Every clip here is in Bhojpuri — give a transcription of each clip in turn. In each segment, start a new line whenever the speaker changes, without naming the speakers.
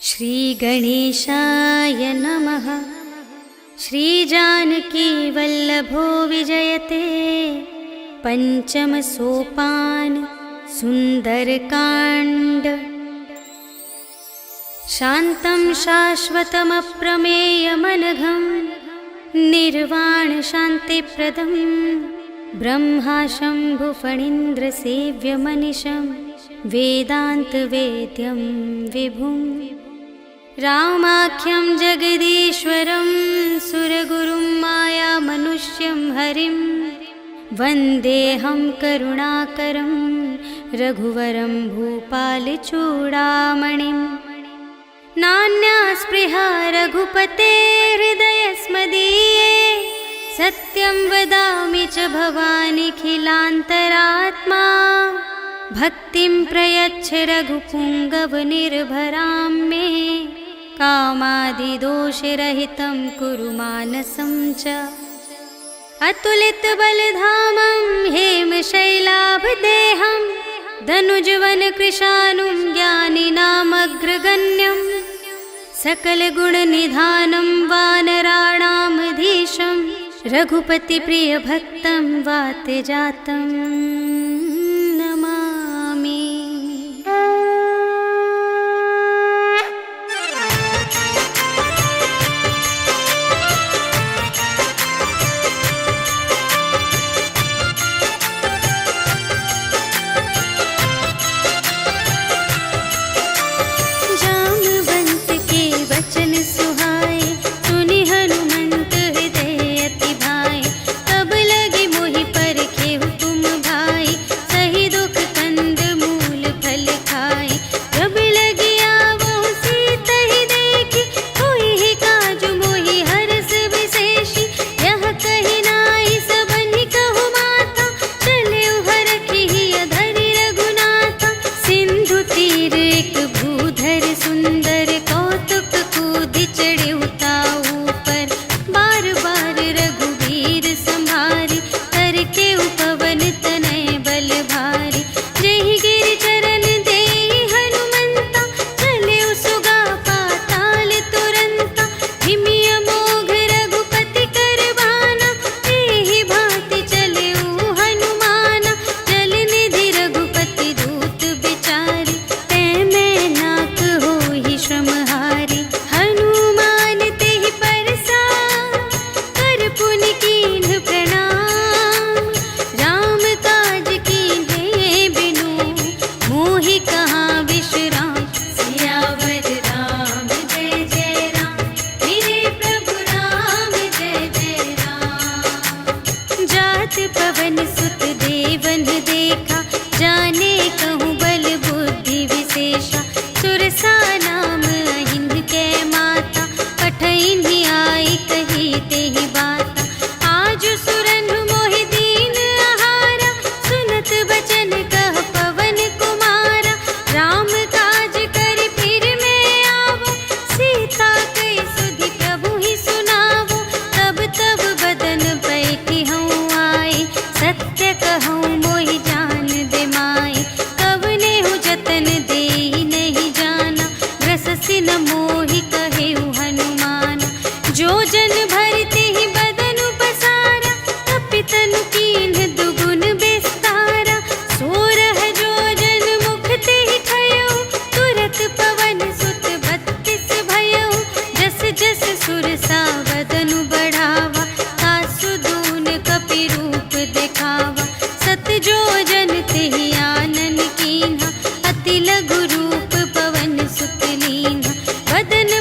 श्रीगणेशाय नमः। श्रीजानकी वल्लभो विजयते पंचम सोपान सुंदरकांड। शान्तं शाश्वतमप्रमेयमनघं निर्वाण शान्तिप्रदं ब्रह्मा शम्भुफणीन्द्रसेव्यमनिशं वेदान्तवेद्यं विभुं। रामाख्यं जगदीश्वरं सुरगुरुं मायामनुष्यं हरिं वन्देऽहं करुणाकरं रघुवरं भूपालचूडामणिं। नान्या स्पृहा रघुपते हृदयस्मदीये सत्यं वदामि च भवानिखिलान्तरात्मा। भक्तिं प्रयच्छ रघुपुङ्गवनिर्भरां मे कामादिदोषरहितं कुरु मानसं च। अतुलितबलधामं हेमशैलाभदेहं धनुजवनकृशानुं ज्ञानिनामग्रगण्यं सकलगुणनिधानं वानराणामधीशं रघुपतिप्रियभक्तं वातजातं नमामि।
अति लघु रूप पवन सुत लीन्हा। वदन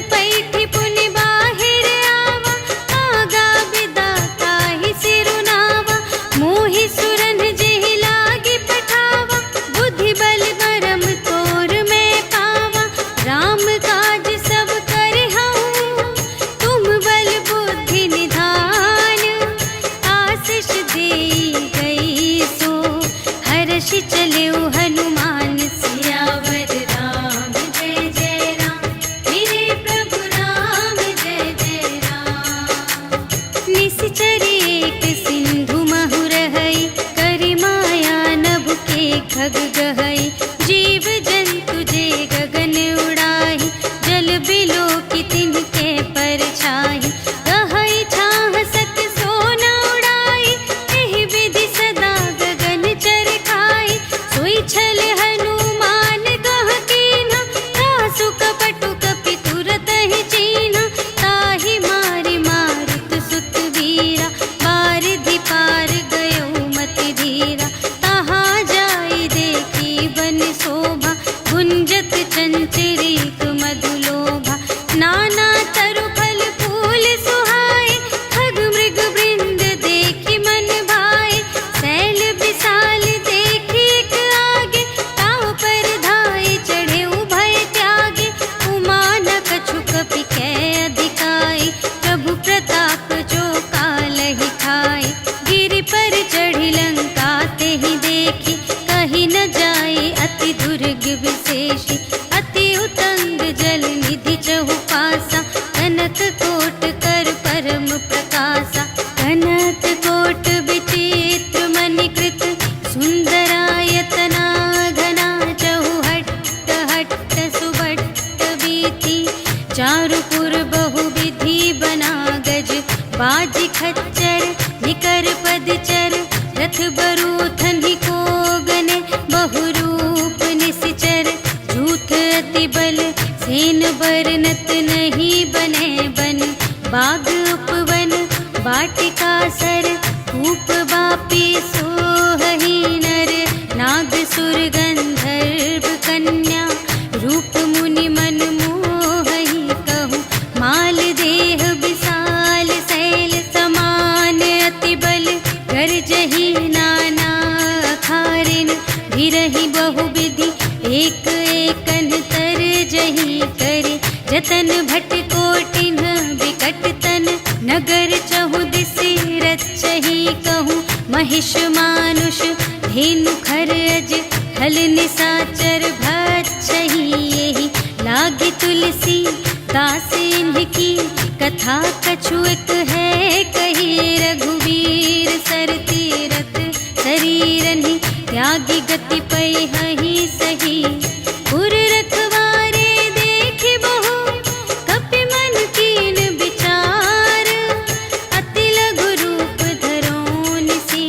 चारुपुर बहुविधि बना गज, बाज खच्चर निकर पदचर, रथ बरूथन ही को गने, बहुरूप निश्चर, झूठ अति बल सेन बरनत नहीं बने बन, बाग उपवन वाटिका सर, कूप बापी सोहहि नर, नाग सुर गंधर्व कन्या, रूप मुनि मन मोहहि कहूँ, माल देह विशाल शैल समान, अति बल गर्जहि नाना अखारिन, भिरहि बहुविधि एक एकन तरजहि करे, जतन भट कोटिन विकट तन, नगर चहु दिसि रचहि कहूँ, महिष मानुष धेनु खर अज, हल निसाचर भक्षहि एहि, लागी तुलसी दास इनकी, कथा कछु एक है कही, रघुवीर सर तीरथ शरीरनि, त्यागी गति पैहि सही, पुर रखवारे देखि बहु, कपि मन कीन विचार, अति लघु रूप धरो निसी,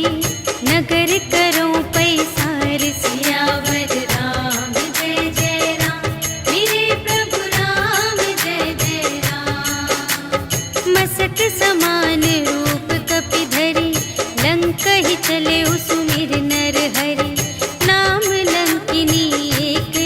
नगर करो पैसार, सियावर राम जय जय राम, मेरे प्रभु राम जय जय राम। मसक समान रूप कपि धरि, लंक ही चले सुमिर नर हरि, नाम लंकिनी एक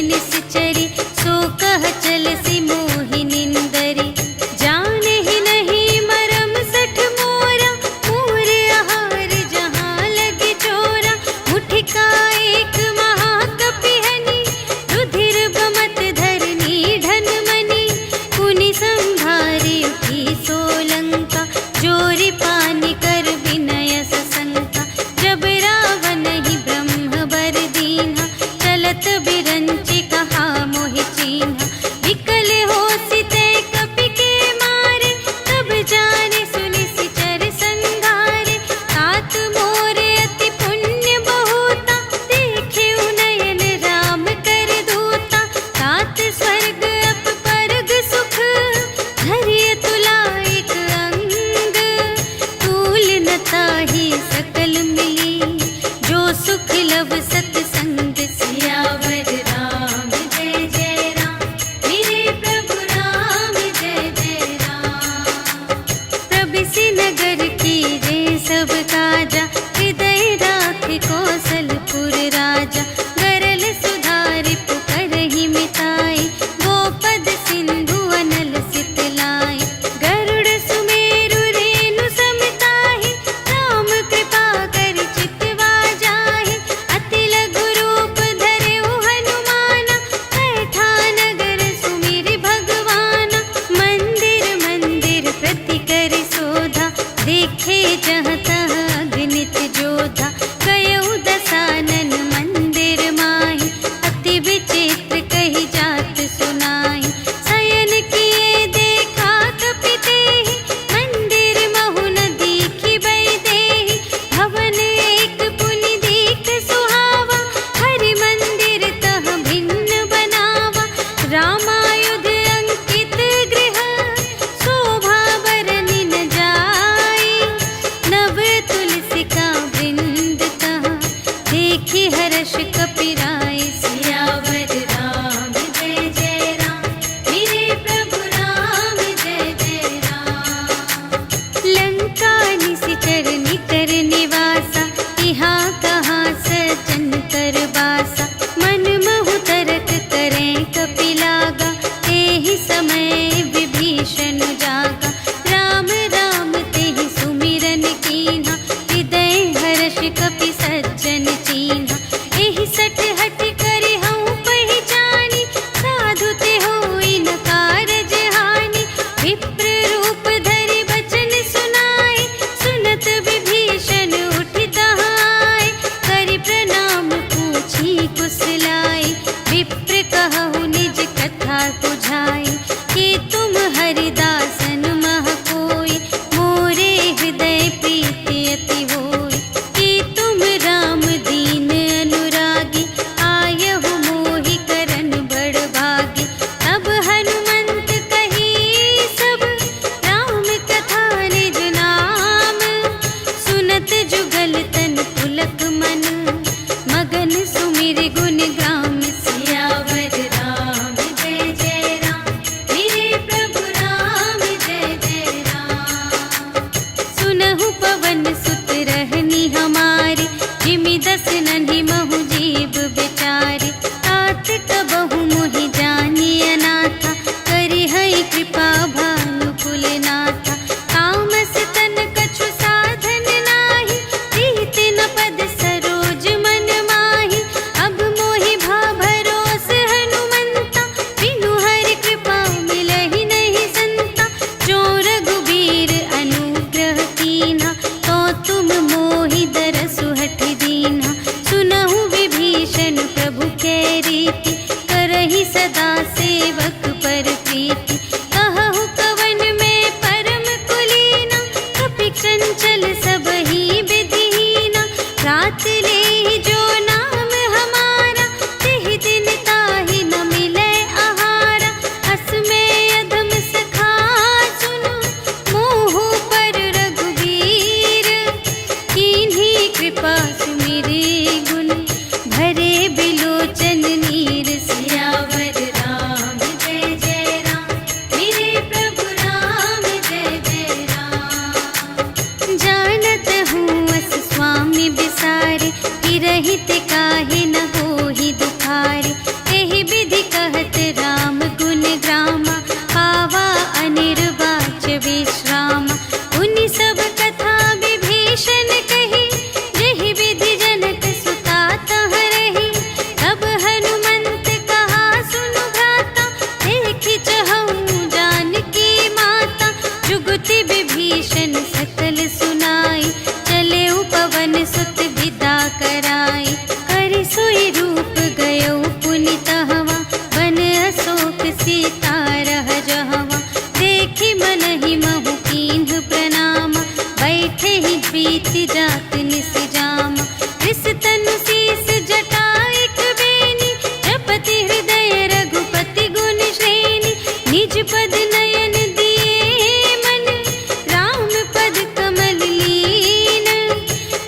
जुगति विभीषण सकल सुनाई, चले पवन सुत विदा कराई। कर सोई रूप गयो पुनि तहवा, बन अशोक सीता रह जहवा। देखि मन ही महु कीन्ह प्रणाम, बैठे ही बीति जात निस जाम। रिस तनु शीस जटाइक बेनी, जपति हृदय रघुपति गुण श्रेणी। निज पद नयन दिए मन, राम पद कमल लीन।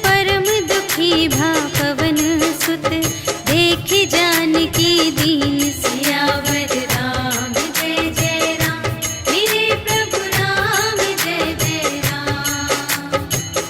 परम दुखी भा पवन सुत, देखि जानकी दीन। सियावर राम जय जय राम, मेरे प्रभु राम जय जय राम।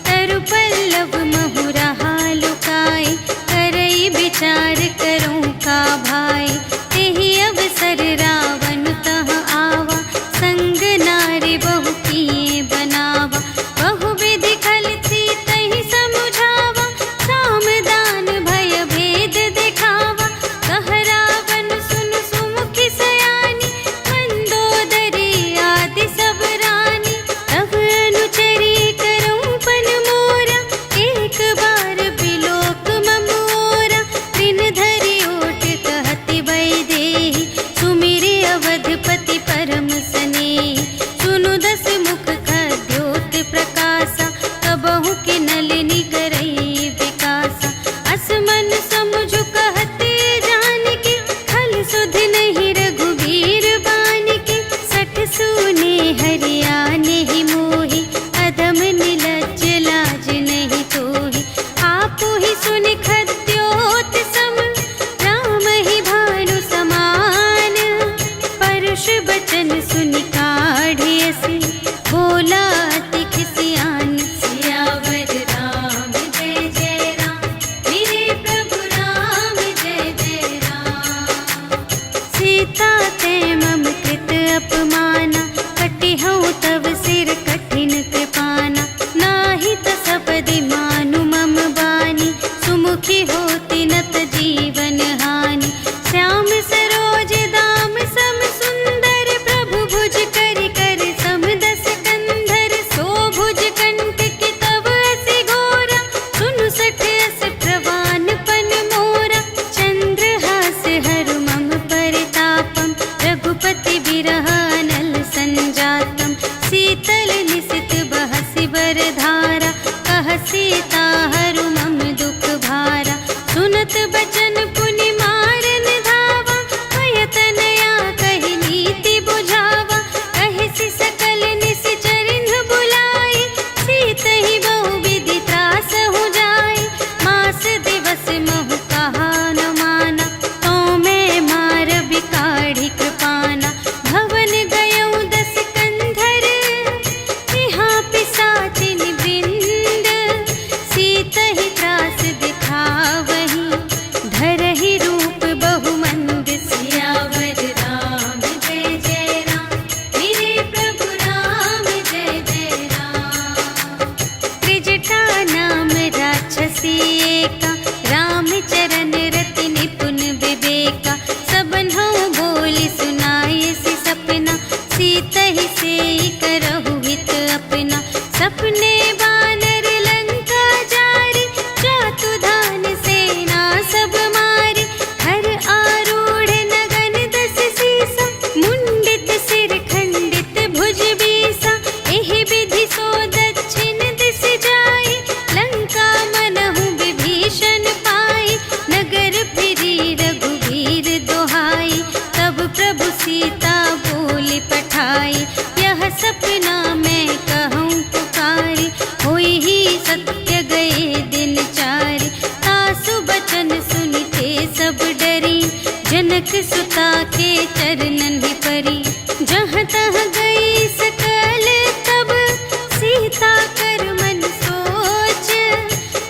तरु पल्लव महु रहा लुकाई, करई विचार करूं का भाई। तेहि अवसर रावण तह आवा, संग नारी बहु किए बनावा। बहु विधि खल सीतहि समुझावा, साम दान भय भेद दिखावा। कह रावण सुन सुमुखि सयानी, मंदोदरी आदि सब रानी। तब अनुचरी करऊं पन मोरा, एक बार बिलोक मम ओरा। दिन धरि ओट कहति वैदेही, सुमिरि अवधपति परम स्नेही। सुनु दस मुख खद्योत प्रकाशा, कबहु के नलिनी करई विकासा। असमन समुझ कहते जानकी, खल सुध नहीं रघुबीर बानिकी। सठ सूने हरियाने ही मोही, अधम निलज्ज लाज नहीं तोही। आपो ही सुनि खद्योत सम, राम ही भानु समान। परुष बचन सुनि काढ़ियसि, बोला अति खिसियान। सियावर राम जय जय राम, मेरे प्रभु राम जय जय राम। सीता ते मम कृत अपमाना, कटिहउँ तव सिर कठिन कृपाना। नाही त सपदि मानु मम बानी, सुमुखी होती नत जीवन हानि। श्याम सरोज दाम सम सुंदर, प्रभु भुज कर कर सम दस कंधर। सो भुज कंठ की तब असी घोरा, सुनु सठ अस प्रवान पन मोरा। चंद्रहास हरु मम परितापम, रघुपति बिरह अनल संजातम। शीतल निसित बहसि बरधारा, कह सीता हरु मम दुख भारा। सुनत बचन पुनि मारन धावा, भय तनया कहि नीति बुझावा। कहिसि सकल निशिचरिन्ह बुलाई, सीतहि बहु विधि त्रासहु जाई। मास दिवस महु कहा न माना, तो मैं मारबि काढ़ि कृपाना। भवन गयऊँ दस कंधर, यहाँ पिशाचिन वृंद। सीतहि त्रास दिखावही, धरहि रूप बहुमंद। सियावर राम जय जय राम, मेरे प्रभु राम जय जय राम। त्रिजटा नाम राक्षसी एका, राम चरण रति निपुण विवेका। सबन्हु बोली सुनायसि सपना, सीतहि सेई करहु हित अपना। सपने बानर लंका जारी, जातु धान सेना सब मारी। हर आरूढ़ नगन दस सीसा, मुंडित सिर खंडित भुज बीसा। एहि विधि सो दक्षिण दिस जाई, लंका मनहु विभीषण पाई। नगर फिरी रघुवीर दोहाई, तब प्रभु सीता बोली पठाई। यह सपना मैं कहूँ पुकारी, होई ही सत्य गए दिन चारि। तासु बचन सुनिते सब डरी, जनक सुता के चरणन ही परी। जहाँ तहाँ गई सकल तब, सीता कर मन सोच।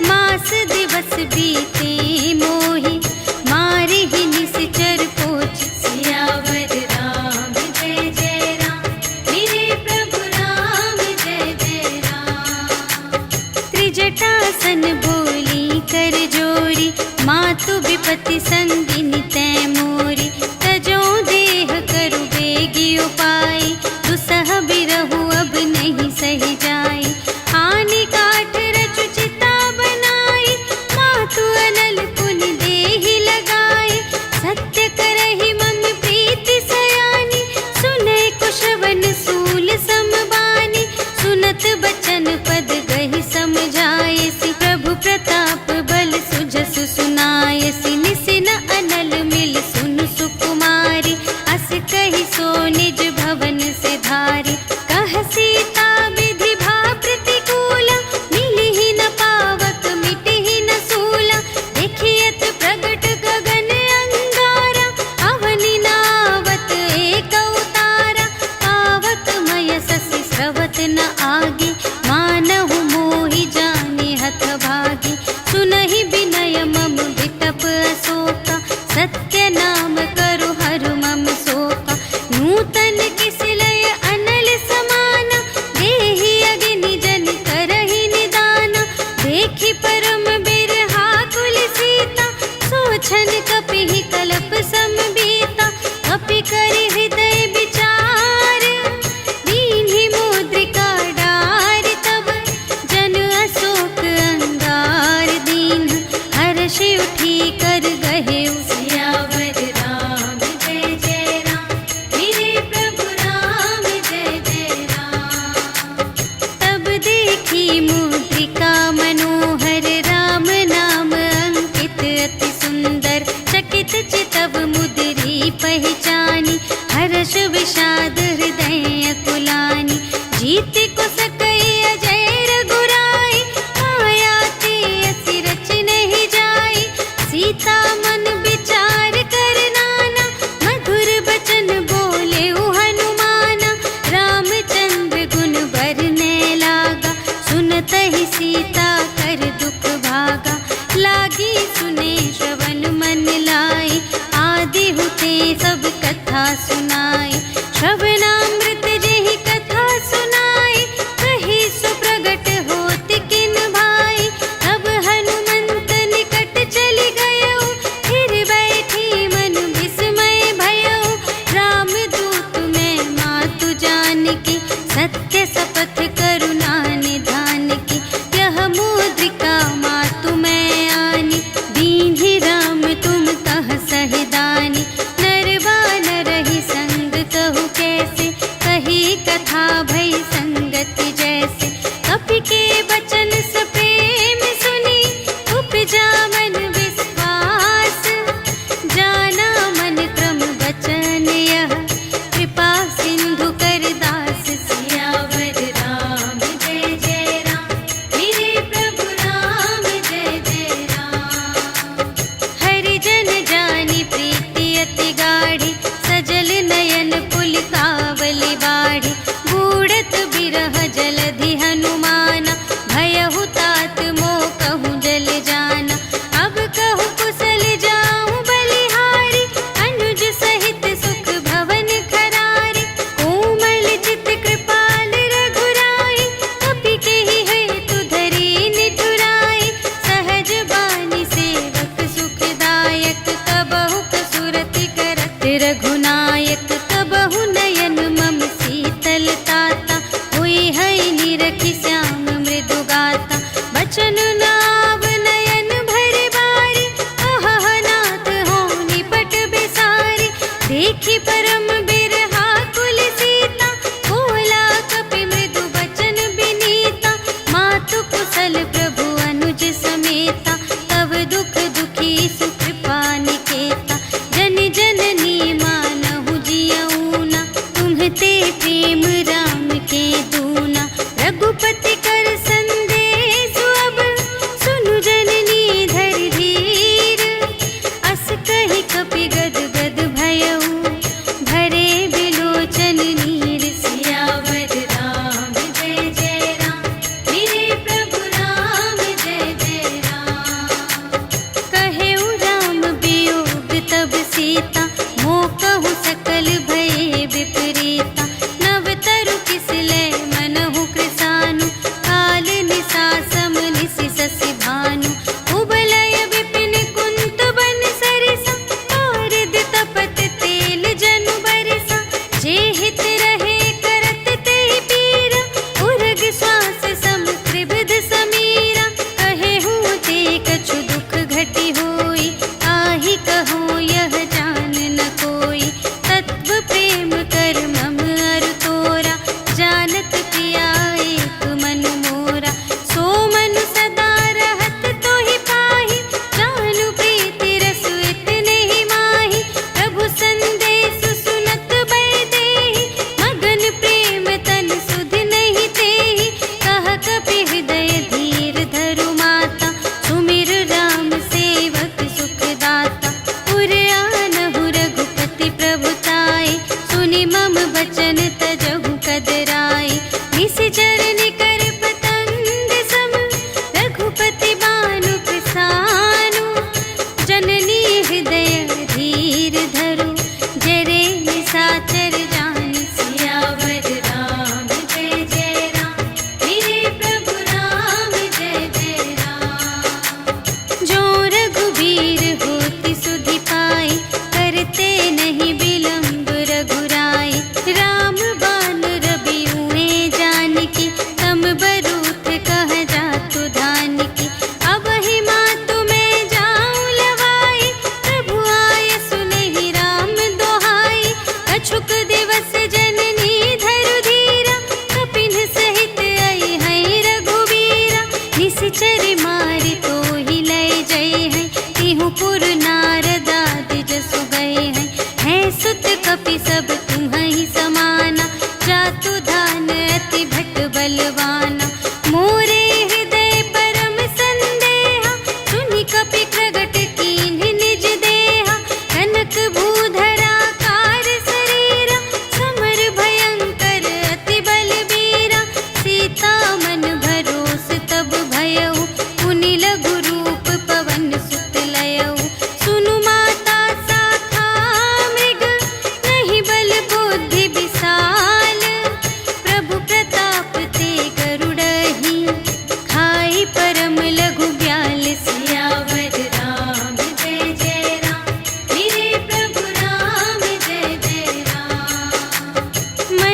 मास दिवस बीते मोहि, मारि ही निशिचर पोच। सियावर राम जय जय राम, मेरे प्रभु राम जय जय राम। त्रिजटासन बोली कर जोरी, मातु विपति संगिनी तै मोरी। तजो देह करु बेगी उपाय, दुसह बिरहु अब नहीं मन किसलय अनल समाना, देहि अग्नि जन करहि निदाना। देखि परम बिरहा कुल सीता, सोचन कपिहि कलप समबीता। कपि करि हृदय विचार, दीन्हि मुद्रिका डार। तब जन अशोक अंगार दीन, हर्षि उठी कर गहेउ सियावर राम जय जय राम। मेरे प्रभु राम जय जय राम। तब देखी मुद्रिका मनोहर, राम नाम अंकित अति सुंदर। चकित चितव मुद्री पहचानी, हर्ष विषाद हृदय अकुलानी। जीति को सकई अजय रघुराई, माया ते असि रच नहीं जाई। सीता मन विचार कर नाना, मधुर बचन बोले हनुमाना। रामचंद्र गुण बरने लागा, सुनतहि सीता कर दुख भागा। लागी सुने श्रवण मन लाई, आदि हुते सब कथा सुनाई। श्रवणामृत जेहि कथा सुनाई, कही सो प्रगट होत किन भाई। तब हनुमंत निकट चली गयो, फिर बैठी मन विस्मय भयो। रामदूत मैं मातु जानकी, सत्य शपथ करुणा निधान की। यह मुद्रिका मातु मैं आनी, दीन्हि राम तुम कह सहिदानी। नर बानर ही संग कहु कैसे, कही कथा भई संगति जैसे। कपि के बचन सप्रेम सुनी, उपजा मन विश्वास। जाना मन क्रम बचन यह, कृपा सिंधु कर दास। सियावर राम जय जय राम। मेरे प्रभु राम जय जय राम। हरिजन जानी प्रीति अति गाढ़ी, सजल नयन पुलिकावली बाढ़ी। बूढ़त बिरह जलधि हनुमाना, भयहु तात मोह कहूँ जल जाना। अब कहूँ कुशल जाऊँ बलिहारी, अनुज सहित सुख भवन खरारी। कोमल चित कृपाल रघुराई, कपि केहि हेतु धरी निठुराई। सहज बानी सेवक सुखदायक, कबहु कसुरति करत रघुनायक। कबहु नयन मम शीतल ताता, हुई है निरखि श्याम मृदु गाता। बचन नाव नयन भर बारी, अहह नाथ हो निपट बिसारी। देखी परम बिरहा कुल सीता, बोला कपि मृदु बचन बिनीता। मातु कुशल प्रभु अनुज समेता, तब दुख दुखी सुकृपा निकेता। जन जननी मानहु जियऊना, तुम्हते प्रेम राम के दूना। रघुपति कर संदेश अब, सुनु जननी धर धीर। अस कहि कपि गद गद भयऊ, भरे बिलोचन नीर। सियावर राम जय जय राम। मेरे प्रभु राम जय जय राम। कहेउ राम वियोग तब सीता, मोह कहु सकल भये विपरीता। नव तरु किसलय मनहु कृसानु, काल निसा सम निसि शशि भानु। उबलय विपिन कुंत बन सरिसा, पारिद तपत तेल जनु बरसा। जे हित रहे करत तेहि पीरा, उर्ग श्वास सम त्रिविध समीरा। कहेहु ते कछु दुख घटी होई, आहि कहूँ यह जान न कोई। तत्व प्रेम कर मम अरु तोरा, जानत पिया एक मन मोरा। सो मन सदा रहत तोहि पाहि, जानु प्रीति रसु इतने ही माहि। प्रभु संदेश सुनत बै देहि,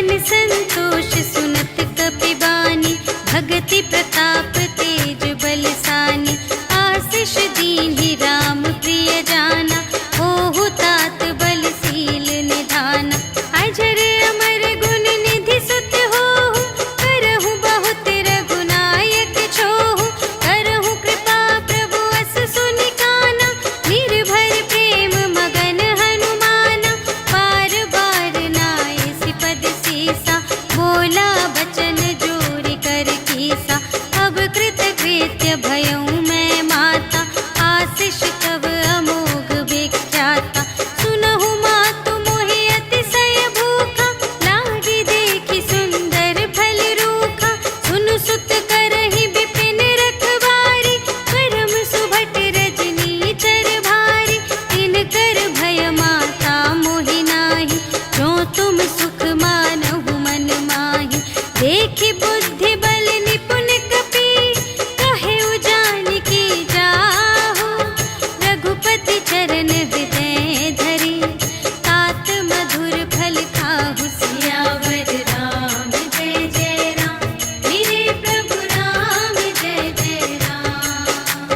मन संतोष सुनत कपिबानी, भगति प्रताप तेज बलसानी। आशीष दीन्हि राम प्रिय जाना, होहु तात बलशील निधाना। अजर अमर गुण निधि सुत होहु, करहु बहुत रघुनायक छोहु। करहु कृपा प्रभु अस सुनि काना, निर्भर प्रेम मगन हनुमाना। बार बार नाय सिपद सीसा, बोला बचन जोरि कर कीसा। अब कृत कृत्य भयउ मैं माता, आशीष तब अमोघ विख्याता। सुनहु मातु मोहि अतिशय भूखा, लागी देखि सुंदर फल रूखा। सुनु सुत करहि विपिन रखवारी, परम सुभट रजनी चर भारी। तिनकर भय माता मोहि नाही, जो तुम सुख मानहु मन माही। देखि बुद्धि बल निपुण कपि, कहे जानकी जाहु। रघुपति चरण हृदय धरि, तात मधुर फल खाहु। सियावर राम जय जय राम, मेरे प्रभु राम जय जय राम।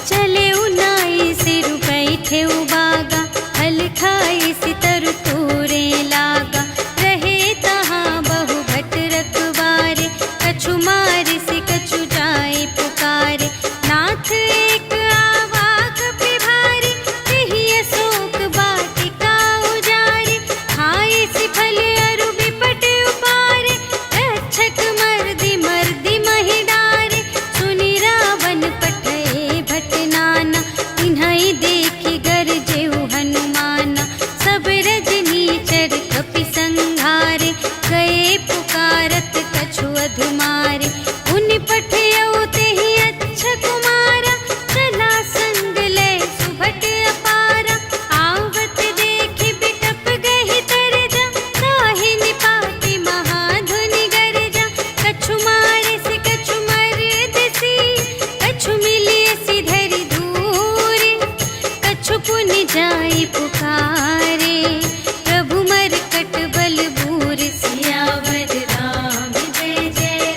चले उनाई सिरु बैठे उबागा, फल खाई सितरु तोरे लागा। रहे तहाँ बहु भट रखवारे, कछु मारिसि कछु जाए पुकारे। नाथ एक आवा कपि भारी, तेहि अशोक वाटिका उजारी। खाए सि फल अरु बिपट उपारे, रक्षक मर्दि मर्दि महि डारे। सुनि रावण पठए भट नाना, तिन्हइ देखि गरजेउ हनुमाना। सब रजनी चर कपि संघारे, गए पुकारत कछु अधुमारे। उनि पठयउ तेहि अच्छा कुमारा, चला संग लय सुभट अपारा। आवत देखि बिटप गहि तरजा, ताहि निपाति महाधुनि गरजा। कछु मारिसि कछु मरदिसि, कछु मिलियसि धरि धूरे। कछु पुनि जाई पुकारे, प्रभु मरकट बल बूर। सियावर राम जय जय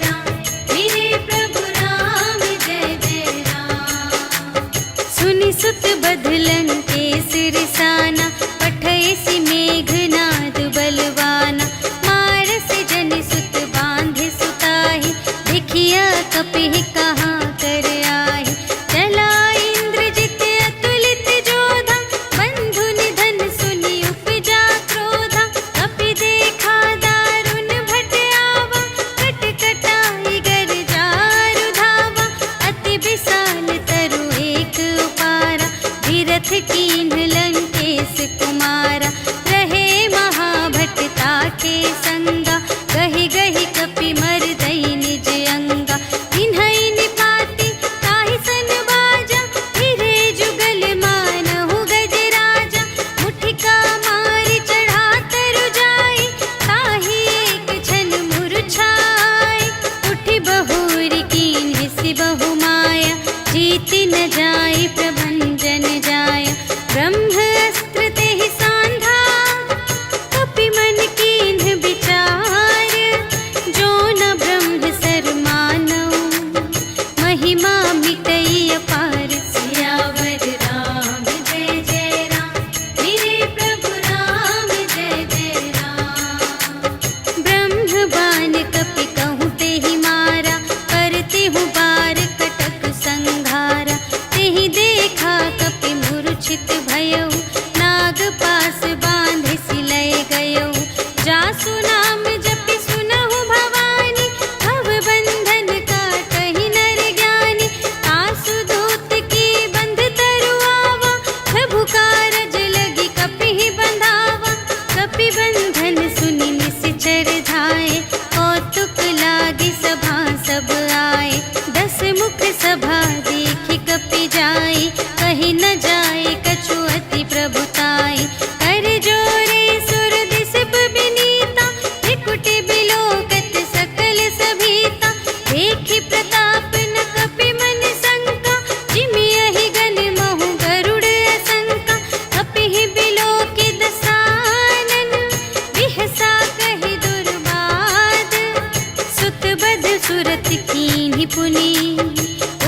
सुरत कीन्ही पुनि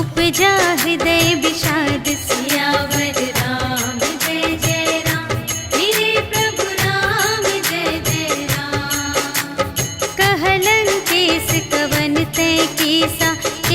उपजा हृदय विषाद सियावर राम जय जय राम मेरे प्रभु राम जय जय राम। कहलन केस कवन तय केसा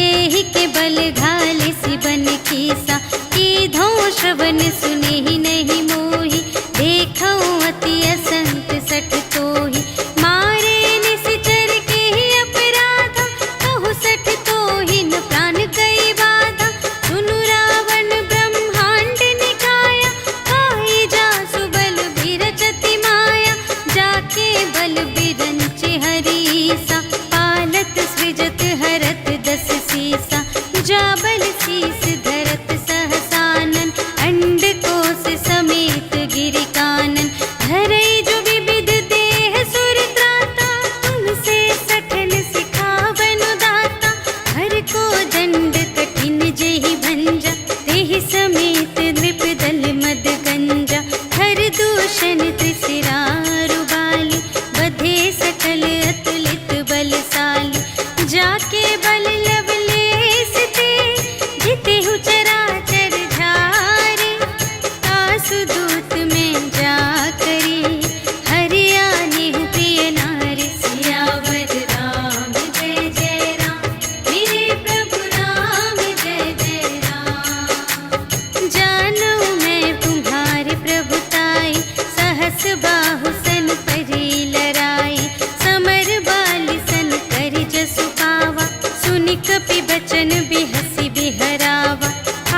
एहि के बल घाले सिबन केसा कीधो श्रवण सुने ही नहीं मोहि देखो अति असंत सठ तोहि मारे निश्चर के ही अपराधा कहु सठ तोहि न प्राण गई बाधा सुनु रावण ब्रह्मांड निकाया काई जासु बल बिरचति माया जाके बल बिरंचे हरीसा पालत सृजत हरत दस सीसा जा बल शीस धरत सहसानन अंड कोश समेत गिरि कानन धरई जो विविध देह सुर त्राता तुमसे सठन सिखावन दाता हर को दंड कठिन जेहि भंजा तेहि समेत नृप दल मद गंजा हर दूषण त्रिशिरारु बाली बधे सकल अतुलित बलशाली जाके बल लवलेस ते जितेहु चराचर झारे आसु दूत में जा करी हरियाणि प्रिय नारी सियावर राम जय जय राम मेरे प्रभु राम जय जय राम। जानो मैं तुम्हारे प्रभुताई सहस बाहु सन परी लराई समर बाली सन करि जसु पावा सुनि कपि बचन बिहसी बिहरावा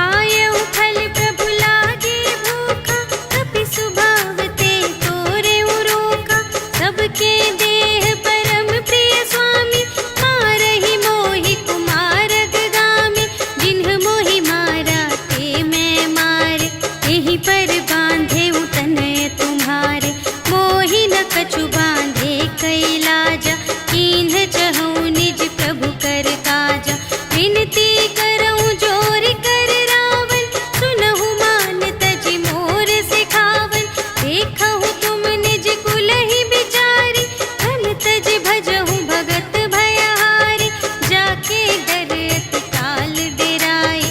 आयउ फल प्रभु लागे भूखा कपि सुभाव ते तोरे रोका सबके देह परम प्रिय स्वामी मारहि मोहि कुमार गामी जिन्ह मोहि मारा ते मैं मारे यही पर बांधे तनय तुम्हारे मोहि न कछु बांधे कैलाजा कीन्ह चहु निज प्रभु कर काजा विनती करऊं जोर कर रावण सुनहु मान तजि मोर सिखावन देखहु तुम निज कुलहि बिचारी धन तजि भजहु भगत भयहारी जाके डर अति काल डेराए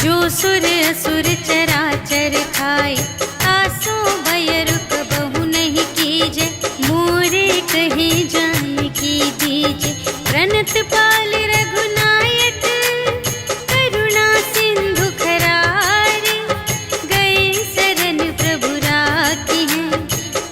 जो सुर असुर चराचर खाए आसो भय रुक बहु नहीं कीजे मोरे कहे जान की दीजे प्रणत पाल रघुनायक करुणा सिंधु खरारे गए शरण प्रभु राखी हैं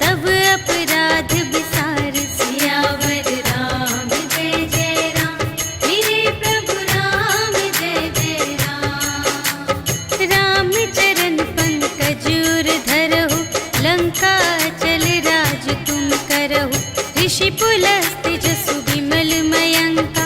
तब अपराध विसार सियावर राम जय जय राम मेरे प्रभु राम जय जय राम। राम चरण पंकज उर धरहु लंका चल राज तुम करहु ऋषि पुलस्त्य जसु विमल मयंका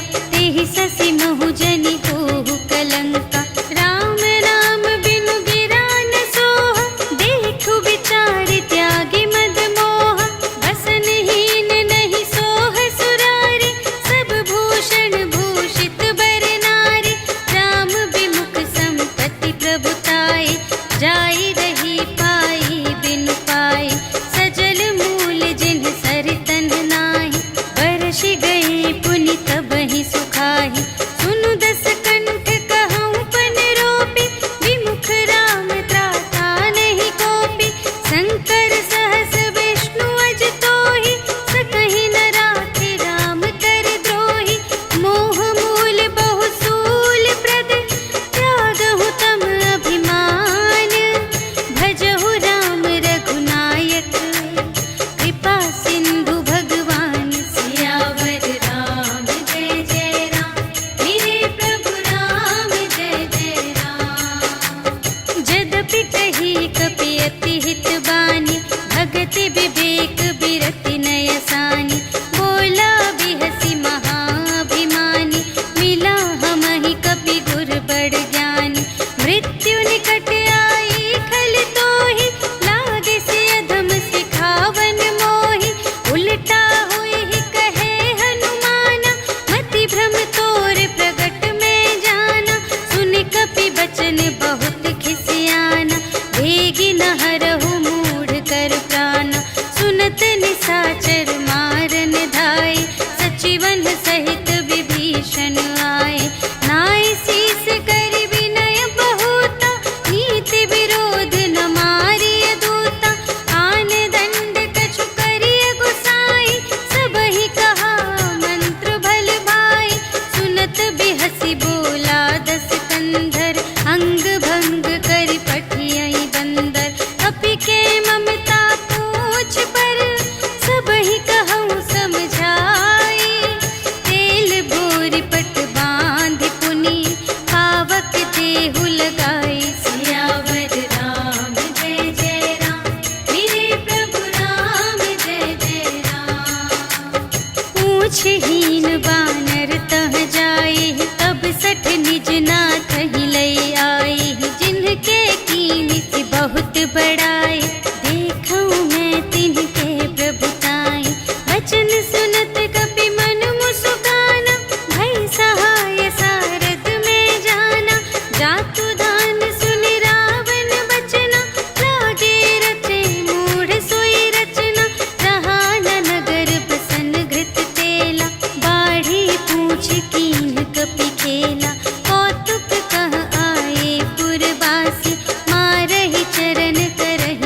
पूछहीन बानर तह जाए, तब सठ निज नाथ ही लई आए। जिनके कीन से बहुत बड़ाए, देखूं मैं तिनके प्रभुताई। वचन सुनत कपि मन मुस्काना, भई सहाय सारद में जाना। जातु दान सुनि रावण बचना, लागे रचे मूढ़ सोई रचना। रहा न नगर बसन घृत तेला, बाढ़ी पूछ कीन कपि खेला। कौतुक कह आए पुरवासी, मारहि चरण करहि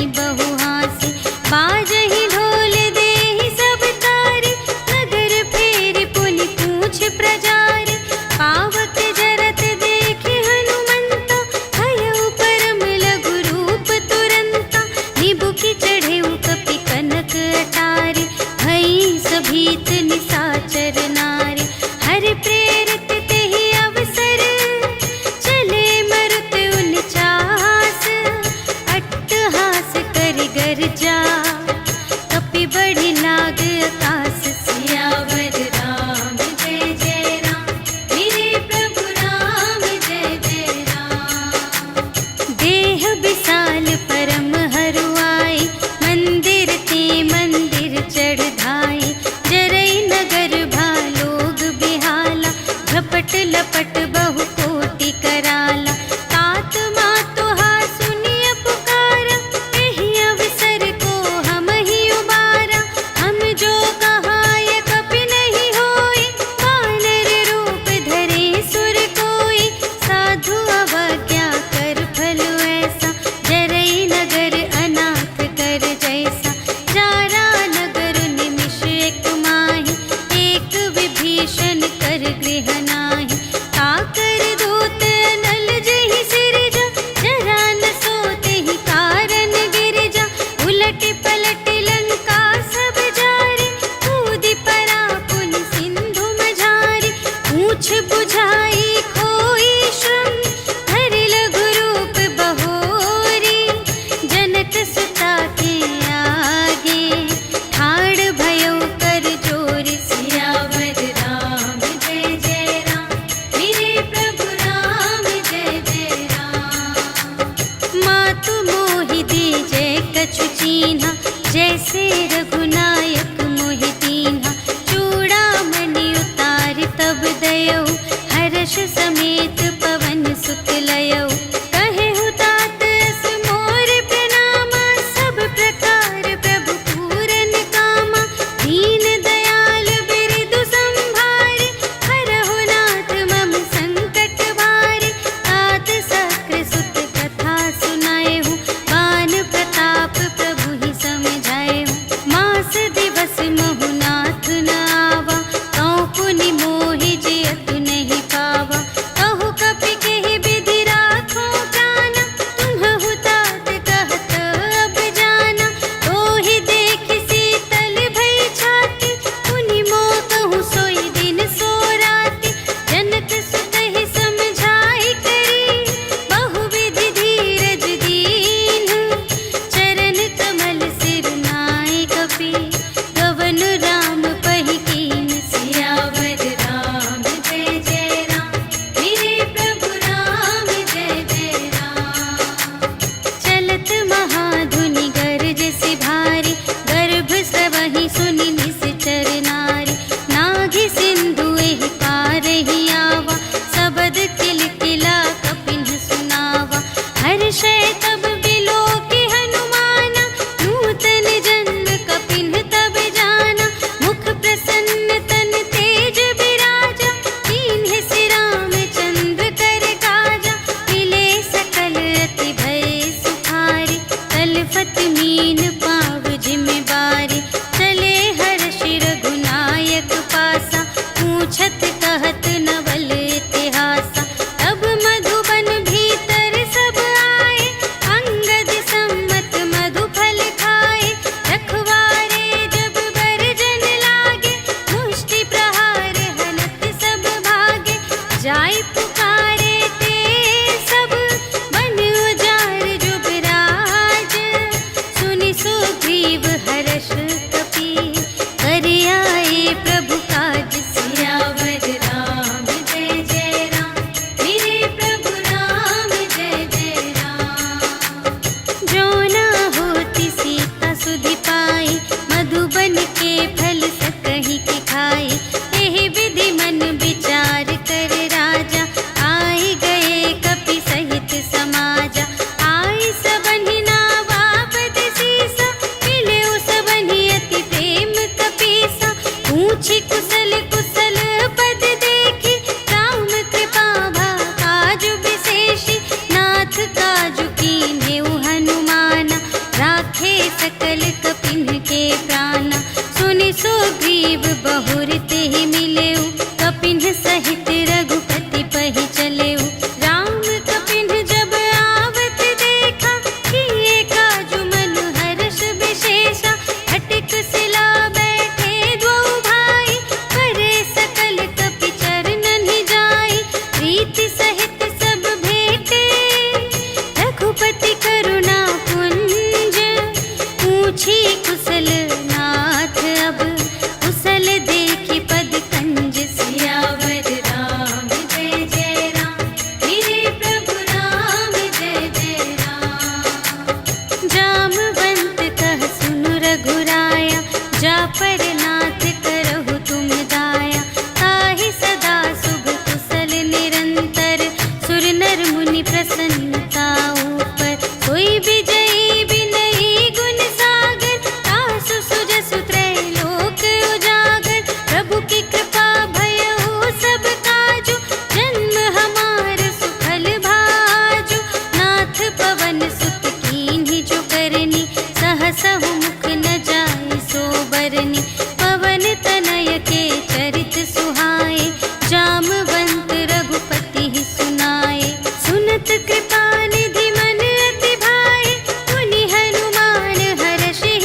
बड़ी कृपा भयउ सब काजु, जन्म हमार सुफल भाजु। नाथ पवन सुत कीन्ही जो करनी, सहसहु मुख न जाय सो बरनी। पवन तनय के चरित सुहाए, जामवंत रघुपति सुनाए। सुनत कृपा निधि मन अति भाए, मुनि हनुमान हर्षि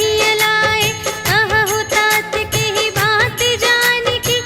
लाए। कहहु तात के ही भांति जानकी,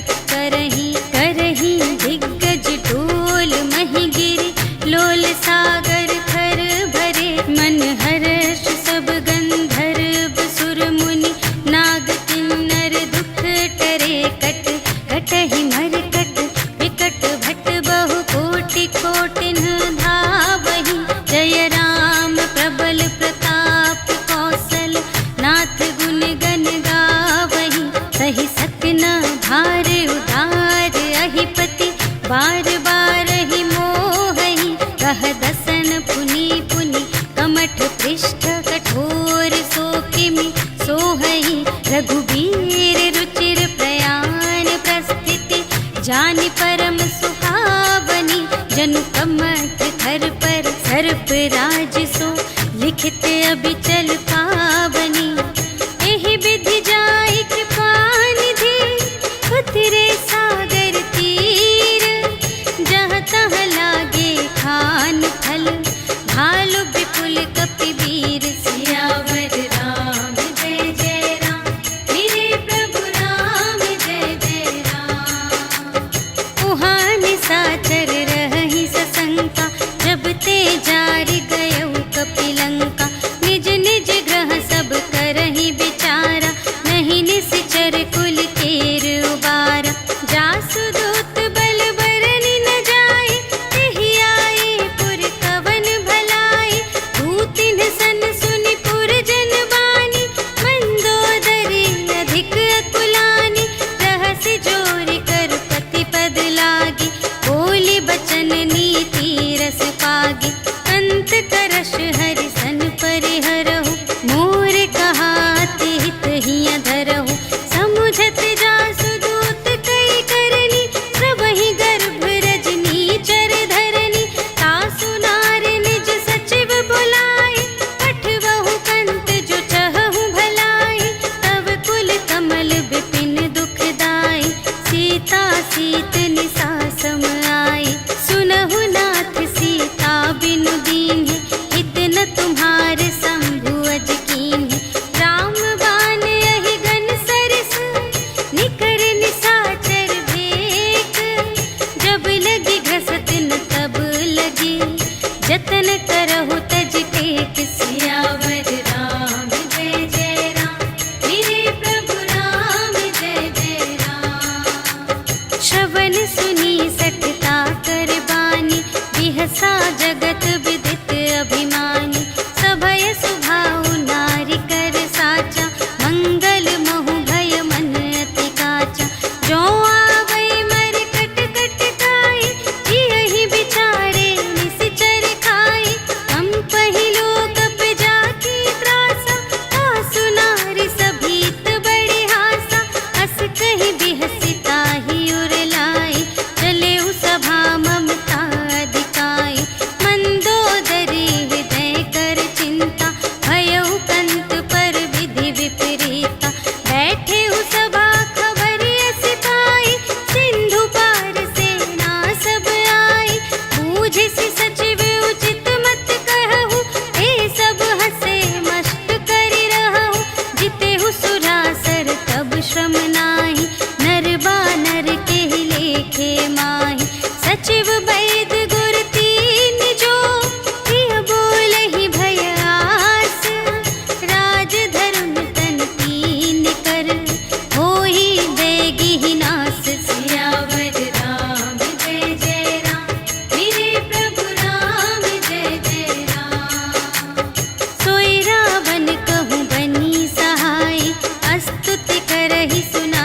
कार्तिक करही करही दिग्गज डोल मही गिरी लोल सागर खर भरे मन हर्ष सब गंधर्व सुर मुनि नाग किन्नर दुख टरे कट कटहि मरकट विकट भट बहु कोटि कोटिन धावहि जय राम प्रबल प्रताप कौशल नाथ गुण गण गावहि सही सकना भार उदार अहिपति बार बार ही मोहहि कह दसन पुनि पुनि कमठ पृष्ठ कठोर सो किमि सोहहि रघुबीर रुचिर प्रयाण प्रस्थिति जानि परम सुहावनी जनु कमठ धर पर सर्प राज सो लिखित अबिचल पावनी एहि विधि जाय कृपा निधि उतरे सागर तीर जहाँ तहाँ लागे खान फल भालु विपुल कपि वीर सियावर राम जय जय राम मेरे प्रभु राम जय जय राम उहाँ निशाचर रहहि सशंका जब ते जारि गयउ कपिलंका निज निज ग्रह सब करहि विचारा नहीं निश्चर कुल केर उबारा जासु दूत बल बरनि न जाय तेहि आए पुर कवन भलाई दूतिन सन सुनि पुर जन बानी मंदोदरी अधिक अकुलानी रहसि जोरि कर पति पद लागी बोली बचन नीति रस पागी अंत करश हरि सन परिहरहु मोर कहाति हित हिय धरहु समुझत जासु दूत कई करनी प्रभहि गर्भ रजनी चर धरनी तासु नार निज सचिव बुलाए पठवहु कंत जो चहहु भलाई तब कुल कमल विपिन दुखदाई सीता सीत निसा सम आई सुनहु नाथ सीता बिनु दीन्हि हित न तुम्हारे शंभु अज कीन्हि राम बाण यहि गन सरस निकर निशाचर भेक जब लगी घसत न तब लगी जतन करहु तज टेक सियावर राम जय जय राम मेरे प्रभु राम जय जय राम श्रवण सुनी सठता कर बानी बिहसा जगत विदित अभिमानी सभय सुभाउ नारी कर साचा मंगल महु भय मन अति काचा जो आवै मर कट कट खाई जियहि विचारे निश्चर खाई हम पहिलो कप जाकी त्रासा तासु नारी सभीत बड़ी हासा अस कहि बिहसी ताहि उर लाई चले उ सभा ममता अधिकाई मंदोदरी हृदय कर चिंता भयउ कंत पर विधि विपरीता बैठे उ सभा खबर अस पाई सिंधु पार सेना सब आई बूझिसि सचिव उचित मत कहु ए सब हसे मस्त करि रहु जितेहु सुरासर तब श्रम नाही नर बानर केहि लेखे माहि सचिव वैद गुर तीन जो प्रिय बोलहि भय आस राज धर्म तन तीन कर होहि देगी ही नास सियावर राम जय जय राम मेरे प्रभु राम जय जय राम सोई रावण कहूँ बनी सहाय अस्तुति करहि सुना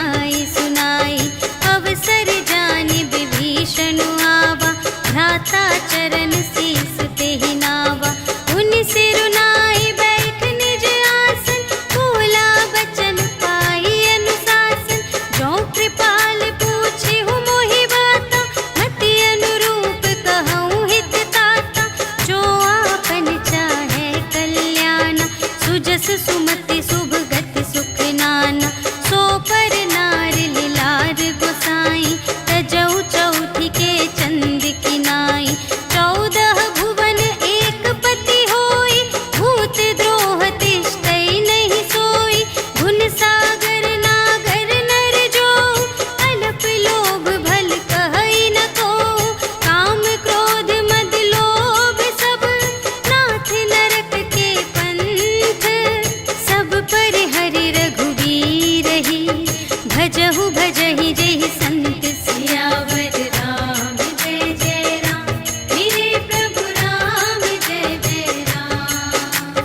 भजहु भजहि जेहि संत सियावर राम जय जय राम। मेरे प्रभु राम जय जय राम।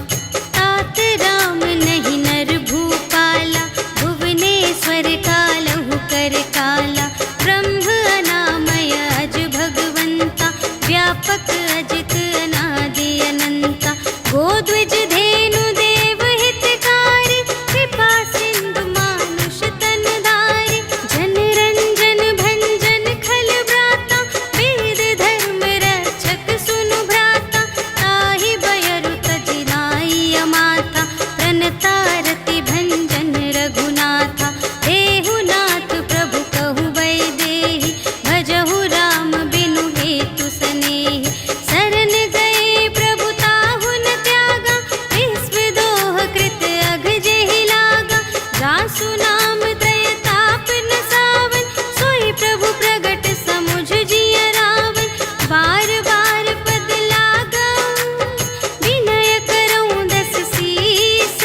तात राम नहीं नर भूपाला, भुवनेश्वर कालहु कर काला। ब्रह्म अनामय अज भगवंता, व्यापक अजित अनादि अनंता। गोद्विज धेनु देव हितकारी, कृपा सिंधु मानुष तन धारी। जन रंजन भंजन खल व्राता, वेद धर्म रक्षक सुनु भ्राता। ताहि बयरु तजि नाई अमाता, प्रणतारति भंजन रघुनाथा। देहु नाथ प्रभु कहु वैदेही, भजहु राम बिनु हेतु सनेही। शरण गए प्रभु ताहु न त्यागा, विश्वदोह कृत अघ जेहि लागा। जासु नाम त्रय ताप न सावन, सोई प्रभु प्रगट समुझ जिय रावण। बार बार पद लागऊं, विनय करऊं दस सीस।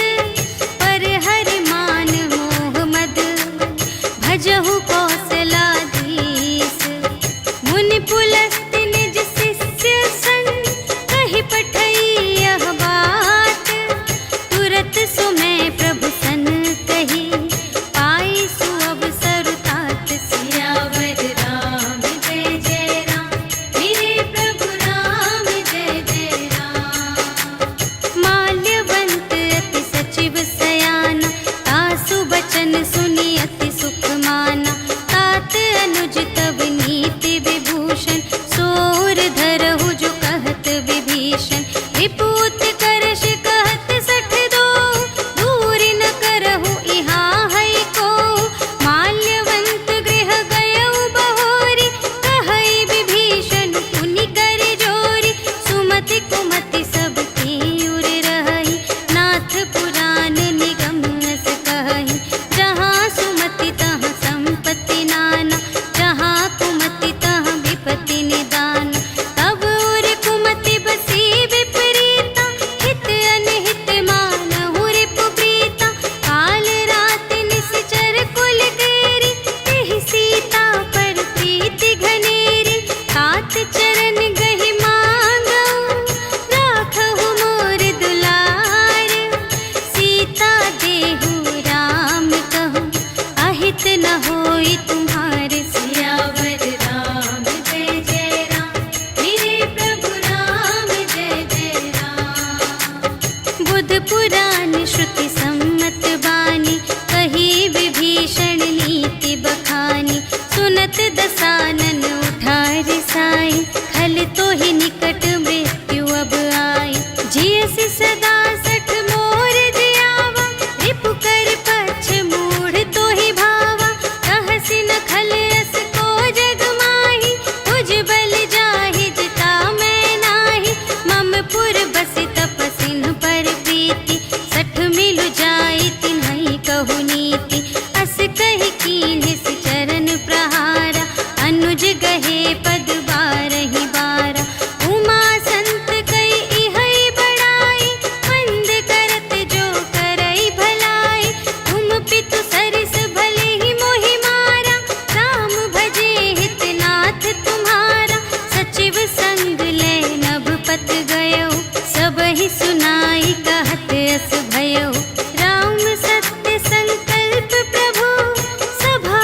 पर हरि मान मोह मद, भजहु कौशलाधीश। मुनि पुलस्त्य निज शिष्य सन, कहि पठई यह बात। तुरत सुमय प्रभु सन कही, पाई सुअवसर तात। सियावर राम जय जय राम। मेरे प्रभु राम जय जय राम। माल्यवंत अति सचिव सयाना, तासु बचन सुनि अति सुख माना। तात अनुज तब नीति विभूषण, सोर धरहु जो कहत विभीषण। विपूत करश कहत सठ दो, दूरि न करहु इहाँ है को। माल्यवंत गृह गयउ बहोरी, कहई विभीषण पुनि कर जोरी। सुमति कुमति सब की उर रहई, नाथ पुराण निगम अस कहई। जहाँ सुमति तहाँ संपत्ति नाना, जहाँ कुमति तहाँ विपत्ति निदान। तब उर कुमति बसी विपरीता, हित अनहित मानहु रिपु प्रीता। काल रात निश्चर कुल केरी, तेहि सीता पर प्रीति घनेरी। तात चरण गहि मांगऊं, राखहु मोर दुलार। सीता देहु राम कहूँ, अहित न होई तुम्हारे। सियावर राम जय जय राम। मेरे प्रभु राम जय जय राम। बुध पुराण श्रुति सम्मत बानी, कही विभीषण नीति बखानी। सुनत दसानन उठार साई, खल तो ही निकट मृत्यु अब आई। जियसि सदा सठ मोर जियावा, रिपु कर पक्ष मूढ़ तो ही भावा। कहसि न खल अस को जग माही, तुझ बल जाहि जिता मैं नाही। मम पुर बसि तपसिन पर प्रीति, सठ मिलु जाई तिन्हई कहु नीति। अस कहि कीन्हि सि चरण प्रहारा, अनुज गहे पद बारहि बारा। उमा संत कई इहै बड़ाई, मंद करत जो करई भलाई। तुम पितु सरिस भले ही मोहि मारा, राम भजे हित नाथ तुम्हारा। सचिव संग ले नभ पत गयो, सबहि सुनाई कहत अस भयो। राम सत्य संकल्प प्रभु, सभा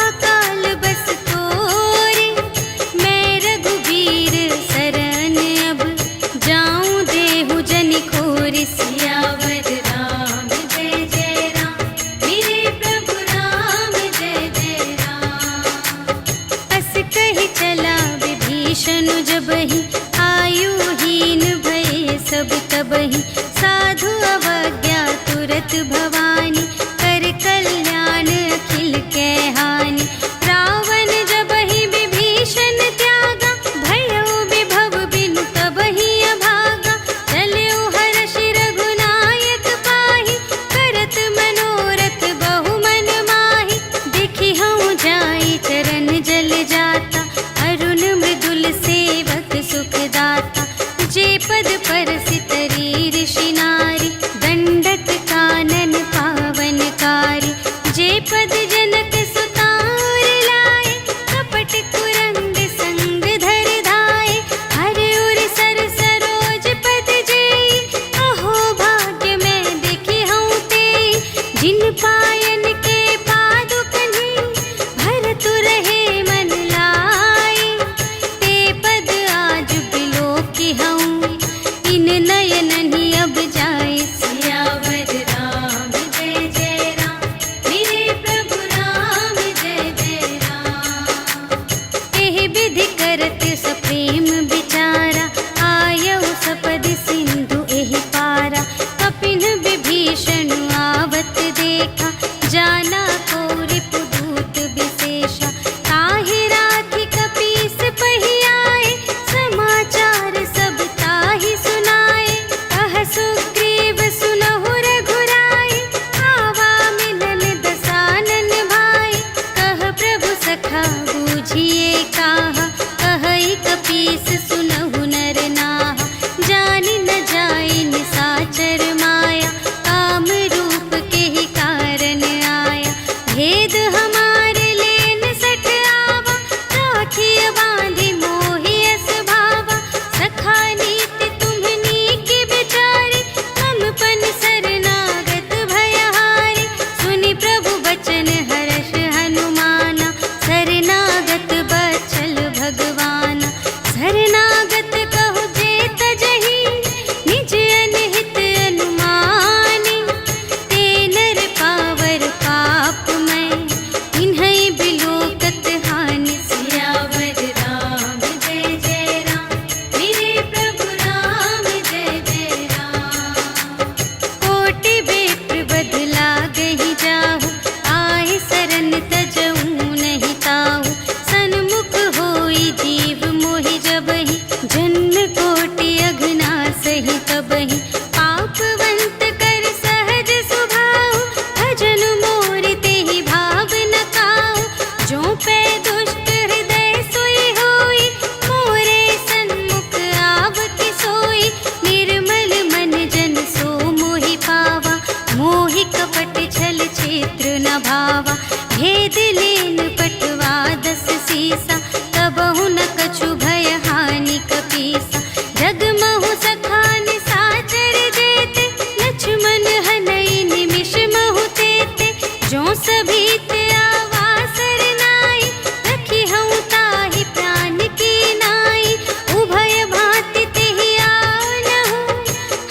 लेन पटवा 10 सीसा, तबहु न कछु भय हानि कपीसा। जगमहु सखान साचर जेते, लक्ष्मण हनई निमिष महु तेते। जो सभी ते आवासर नाई, रखी हूँ ताहि प्राण की नाई। उभय भांति तेहि आनहु,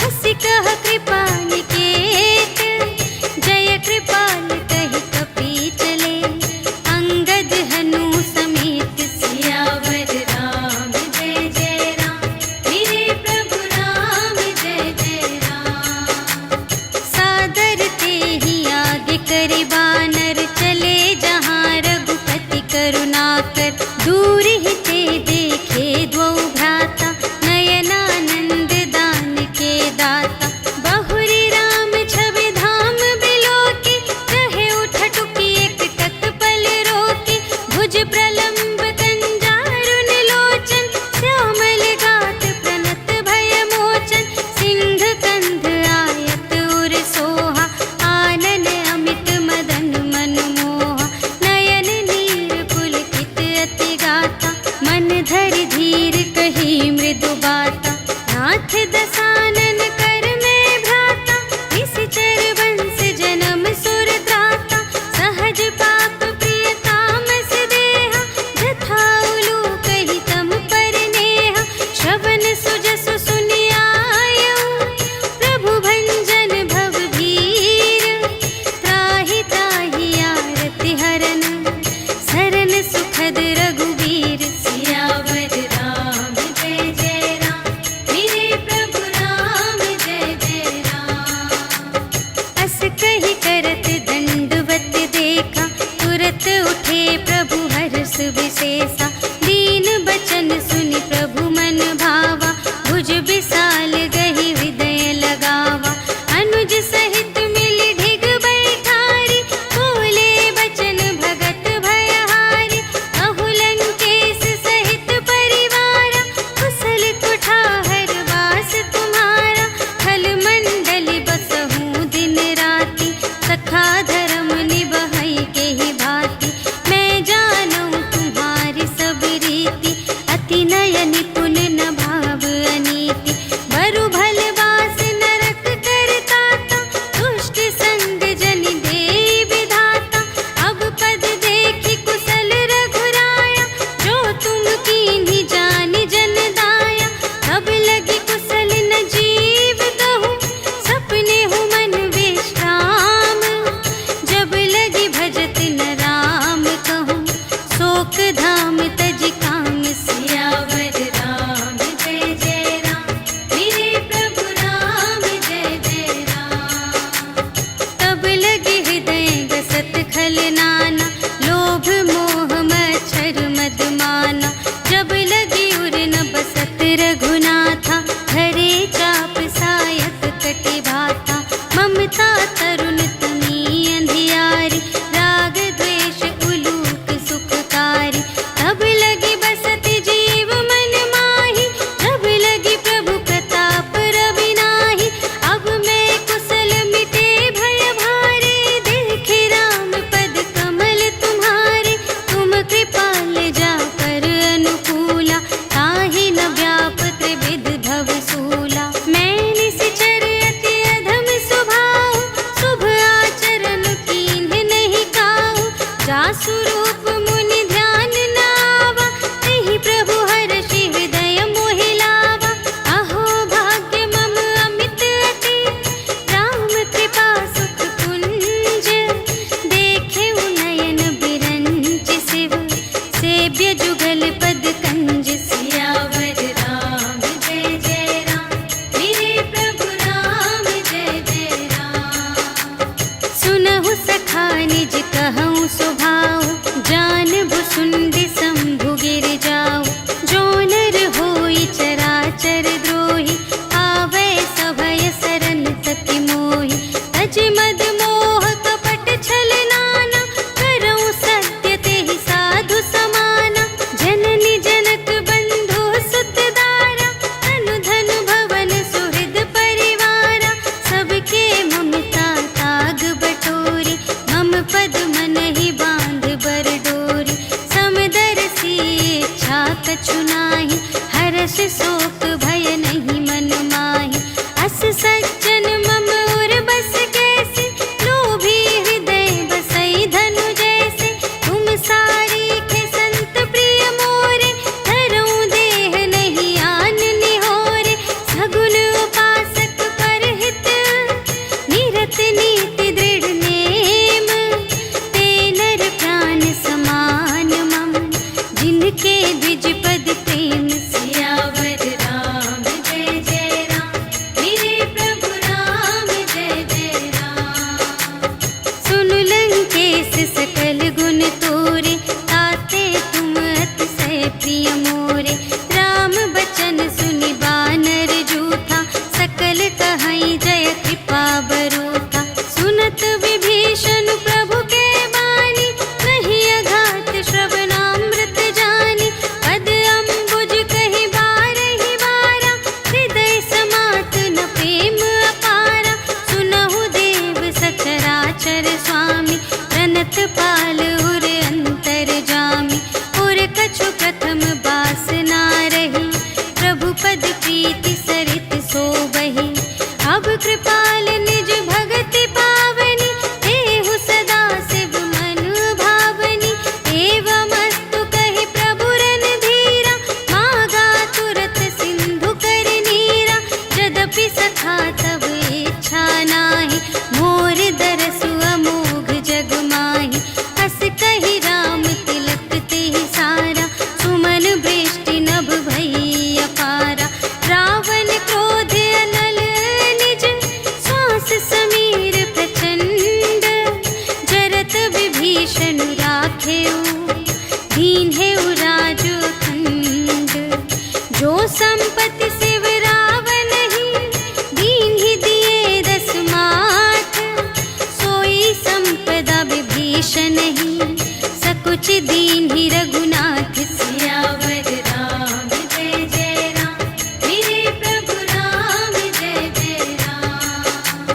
हंसि कह कृपाल केत। जय कृपाल कहि कपि चले, अंगद हनु समेत। सियावर राम जय जय राम, मेरे प्रभु राम जय जय राम। सादर तेहि आगे करे बानर, चले जहाँ रघुपति करुणाकर। दूर ही ते देखे द्वौ भ्राता, नयनानंद दान के दाता। बहुरी राम छवि धाम बिलोकी, कहे उठटुकी एक तत्पल रोकी। भुज प्रलंब कंजारुन लोचन, श्यामल गात प्रणत भय मोचन। सिंह कंध आयत उर सोहा, आनन अमित मदन मन मोहा। नयन नीर पुलकित अति गाता, मन धरि धीर कही मृदु बाता। नाथ दसानन कर में भ्राता, निश्चर वंश जन्म सुर त्राता। सहज पाप प्रिय तामस देहा, जथा उलूक ही तम पर नेहा। श्रवण सुजसु सुनि आयऊ, प्रभु भंजन भव भीर। त्राहि त्राहि आरति हरन, सरन सुखद रघुवीर। सियावर राम जय जय राम, मेरे प्रभु राम जय जय राम। अस कहि करत दंडवत देखा, तुरत उठे प्रभु हर्ष विशेषा। दीन बचन सुनि प्रभु मन भावा, भुज विशाल गहि हृदय लगावा। अनुज सहित मिलि ढिग बैठारी, बोले बचन भगत भयहारी। कहु लंकेश सहित परिवारा, कुशल कुठार वास तुम्हारा। खल मंडल बसहु दिन राति, सखा धर्म निबहै केहि भांति। मैं जानूं तुम्हारी सब रीति, अति नय निपुण न भाव अनीति। बरु भल बास नरक करताता, दुष्ट संग जन देई विधाता। अब पद देखि कुशल रघुराया, जो तुम कीन्ही जानि जन दाया। तब लगी कुशल न जीव कहूँ, सपने हूँ मन विश्राम। जब लगी भजत न राम कहूँ, शोक धाम तज काम। सियावर राम जय जय राम, मेरे प्रभु राम जय जय राम। तब लगे हृदय गसत खल नाना, लोभ मोह मच्छर मद माना। जब लगी उर न बसत रघुनाथा, धरे चाप सायक कटि भाता। ममता तरुण तमी अंधियारी, राग द्वेष उलूक सुखकारी। तब लगी बसत जीव मन माही, जब लगी प्रभु प्रताप रवि नाही। अब मैं कुशल मिटे भय भारे, देखे राम पद कमल तुम्हारे। तुम कृपाल जा पर अनुकूला, ताहि न व्याप त्रिविध भव सूला। मैं निश्चर अति अधम स्वभाव, शुभ आचरण कीन्ह नहीं काहू। जासु रूप मुनि ध्यान न आवा, तेहि प्रभु हर्षि हृदय मोहि लावा। अहो भाग्य मम अमित अति, राम कृपा सुख कुंज। देखेउ नयन बिरंच शिव, सेव्य जुगल पद कंज। सियावर राम जय जय राम, मेरे प्रभु राम जय जय राम। सुनहु सखा निज कहूँ स्वभाव, जा जिनके द्विज पद प्रेम सियावर राम जय जय राम, मेरे प्रभु राम जय जय राम। सुन लंकेश सकल गुण तोरे, ताते तुम अतिशय प्रिय मोरे। राम बचन सुनि बानर जूठा, सकल कहई जय कृपा बरूथा। सुनत विभीषण प्रभु के बानी, नहीं अघात श्रवणामृत जानी। पद अम्बुज कहि बारहि बारा, हृदय समात न प्रेम अपारा। सुनहु देव सचराचर स्वामी, प्रणत पाल उर अंतर जामी। उर कछु प्रथम बासना रही, प्रभु पद प्रीति सरित सोबहि। अब कृपाल निज भगति पावनी, देहु सदा शिव मन भावनी। एवमस्तु कहि प्रभु रणधीरा, मागा तुरत सिंधु कर नीरा। यद्यपि सखा तब इच्छा नाही, मोर दरसु अमोघ जग माही। हस कहि राम तिलक तेहि सारा, सुमन वृष्टि नभ भई अपारा। रावण क्रोध अनल निज, श्वास समीर प्रचंड। जरत विभीषण राखेउ, दीन्हेउ राजु अखंड। जो संपत्ति शिव रावण ही, दीन्हि दिए दस माठ। सोई संपदा विभीषण ही, सकुच दीन्हि रघुनाथ। सियावर राम जय जय राम, मेरे प्रभु राम जय जय राम।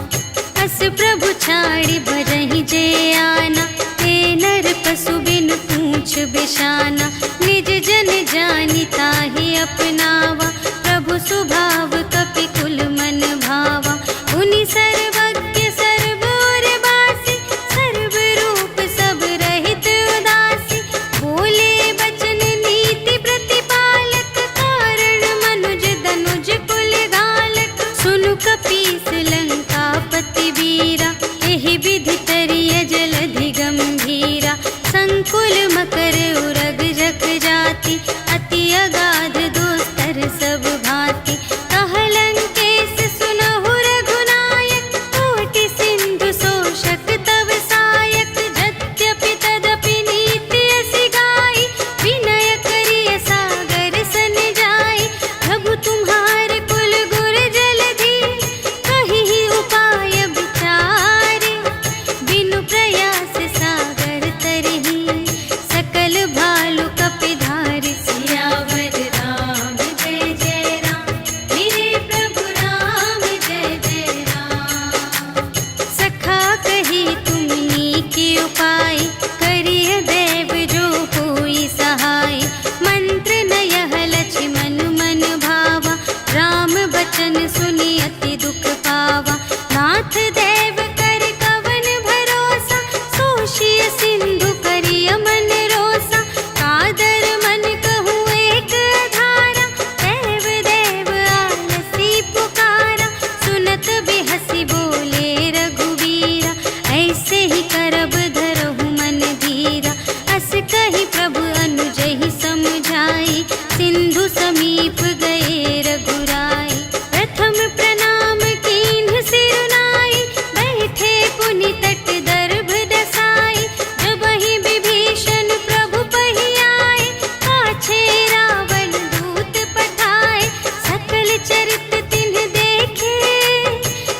अस प्रभु छाड़ि बरहि जे आना, ते नर पशु बिन पूछ बिशाना। निज जन जानि ताहि अपनावा, प्रभु स्वभाव कपि कुल मन भावा। उनि सर्वज्ञ सर्व और बासी, सर्व रूप सब रहित उदासी। बोले बचन नीति प्रतिपालक, कारण मनुज धनुज कुल घालक। सुनु कपीस लंकापति वीरा, एहि विधि तरिय जलधि गंभीरा। संकुल मकर उरग जग जाति, अति अगाध दोस्तर सब भांति। कह लंकेश सुनहु रघुनायक, कोटि सिंधु शोषक तव सायक। यद्यपि तदपि नीति असि गाई, विनय करिय सागर सन जाई। प्रभु तुम्हार कुल गुर जलधि, कहिहि उपाय विचारे। बिनु प्रयास सागर तरहि, सकल भालु कपिधारि। सियावर राम जय जय राम, मेरे प्रभु राम जय जय राम। सखा कही तुमनी के उपाय, करिय देव जो होई सहाय। मंत्र नयह लक्ष्मण मन भावा, राम बचन सुनि अति दुख पावा। नाथ देव कर कवन भरोसा, सोषिय सिंधु करिय मन रोसा। कादर मन कहूँ एक अधारा, देव देव आलसी पुकारा। सुनत बिहसी बोले रघुवीरा, ऐसे ही करब धरहु मन धीरा। अस कहि प्रभु अनुजहि समझाई, सिंधु समीप गए रघुराई। प्रथम प्रणाम कीन्ह सिरुनाई, बैठे पुनि तट दर्भ दसाई। जबहि विभीषण प्रभु पहि आए, पाछे रावण दूत पठाए। सकल चरित तिन्ह देखे,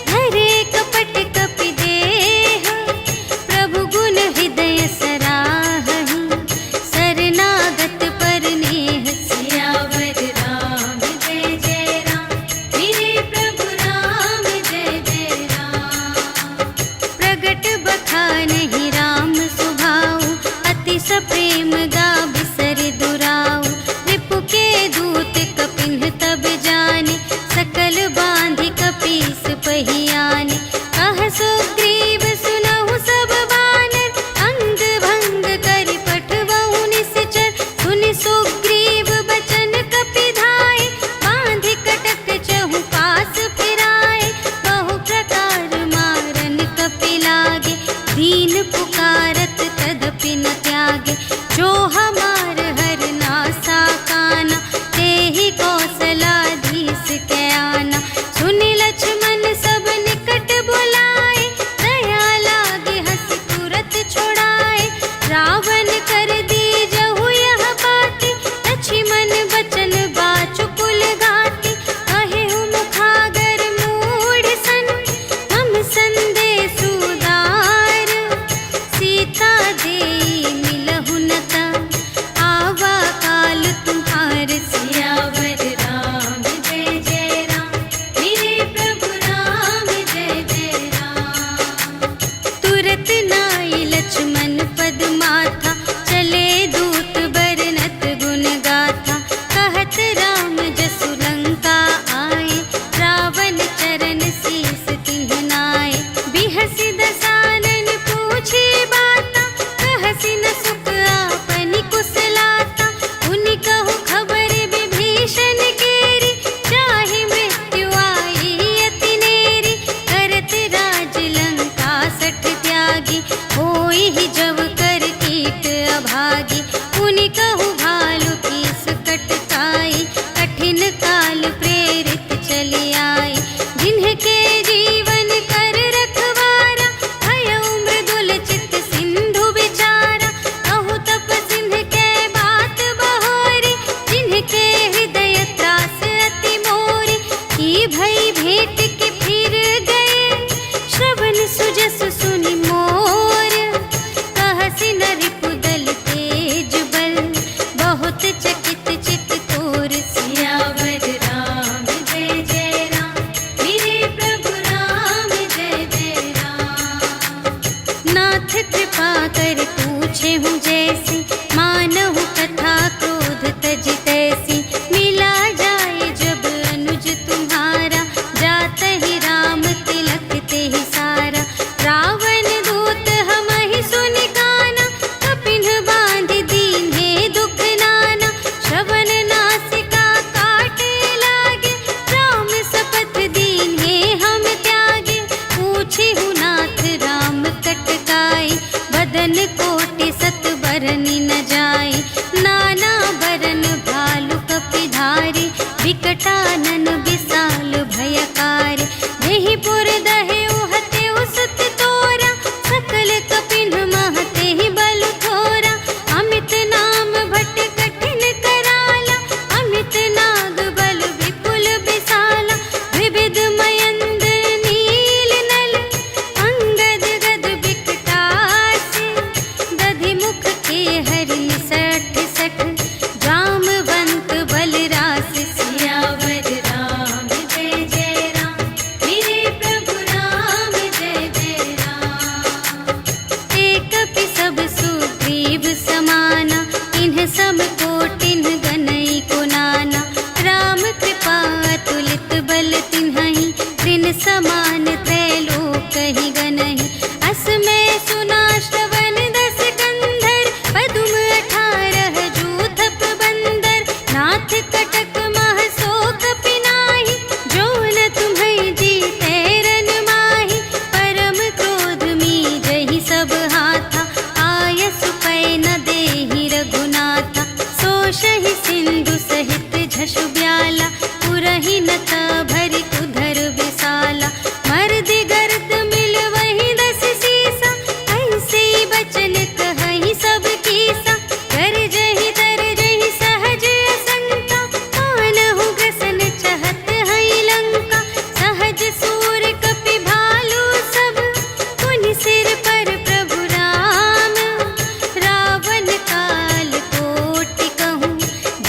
धरे कपट कपि देह। प्रभु गुण हृदय सराहहि, शरणागत पर नेह। सियावर राम जय जय राम, मेरे प्रभु राम जय जय राम। प्रगट बखानहि राम सुभाऊ, अति सप्रेम गा बिसर दुराऊ। रिपु के दूत कपिन्ह तब जाने, सकल बांधि कपीस पहि आने। कह सुग्रीव सुनहु सब बानर, अंग भंग करि पठबहु निश्चर। सुनि सुग्रीव बचन कपिधाय, बांधि कटक चहु पास फिराए। बहु प्रकार मारन कपि लागे, दीन पुकारत तदपि न त्यागे। जो हमार हर नास बनी न जाए। नाना बरन भालु कपिधारी, विकटानन विशाल भयकारी। देहि पुर दहे उहते उसत तोरा, सकल कपिन महते ही बल थोरा। अमित नाम भट कठिन कराला, अमित नाग बल विपुल विशाला। विविध मयंद्र नील नल, अंगद गद विकटासी। दधि मुख के हरि सठ सठ, जामवंत बलरास। सियावर राम जय जय राम, मेरे प्रभु राम जय जय राम। एक कपि सब सुग्रीव समाना, इन्ह सम कोटिन्ह गनई को नाना। राम कृपा अतुलित बल तिन्हहि, त्रिन समान त्रैलोकहि गनहि। अस मैं सुना श्रवण दस कंधर, पदुम 18 जूथप बंदर। नाथ कटक मह शोक पिनाहि, जो न तुम्हें जीते रन माहि। परम क्रोध मीजहि सब हाथा, आयसु पै न देहि रघुनाथा। सोषहि सिंधु सहित झषु ब्याला, पुरहि नता भरि उधर विशाला। मर्दि गर्द मिल वही 10 सीसा, ऐसे बचन कहहि सब कीसा। गरजहि तरजहि सहज असंका, कानहु ग्रसन चहत हई लंका। सहज सूर कपि भालु सब, पुनि सिर पर प्रभु राम। रावण काल कोटि कहूँ,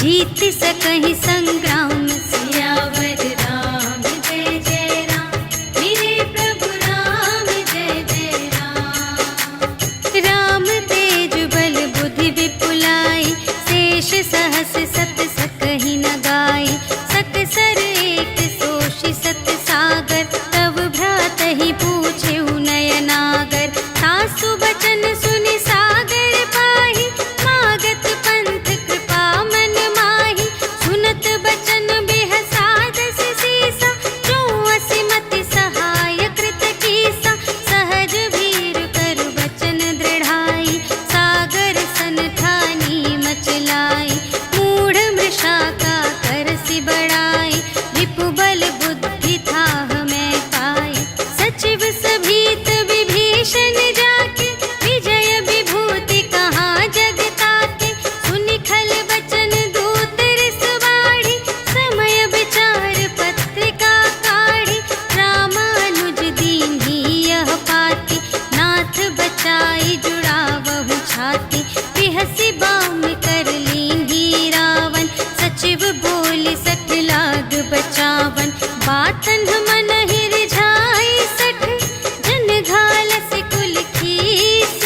जीत सकहि संग्राम। सियावर राम जय जय राम, मेरे प्रभु राम जय जय राम। राम तेज बल बुद्धि विपुलाई, शेष सहस सत सकहि न गाई। सकसर एक सोषि सत सागर, तव भ्रातहि पूछेउ नयनागर। सासु बचन सुनि सागर पाहि, मागत पंथ कृपा मन माहि। सुनत बचन बिहसा 10 सीसा, जो असिमति सहाय कृत कीसा। सहज भीर कर बचन दृढ़ाई, सागर सन ठानी मचलाई। मूढ़ मृषा का करसि बढ़ाई, रिपु बल बुद्धि थाह मैं पाई। सचिव सभीत विभीषण जाके, विजय विभूति कहाँ जग ताके। सुनि खल बचन दूत रिस बाढ़ी, समय विचार पत्रिका काढ़ी। रामानुज दीन्ही यह पाती, नाथ बचाई जुड़ावहु छाती। बिहसि बाम कर लीन्ही रावण, सचिव बोलि 60 लाग बचावन। बातन मन रिझाई 60, जन घालसि कुल खीस।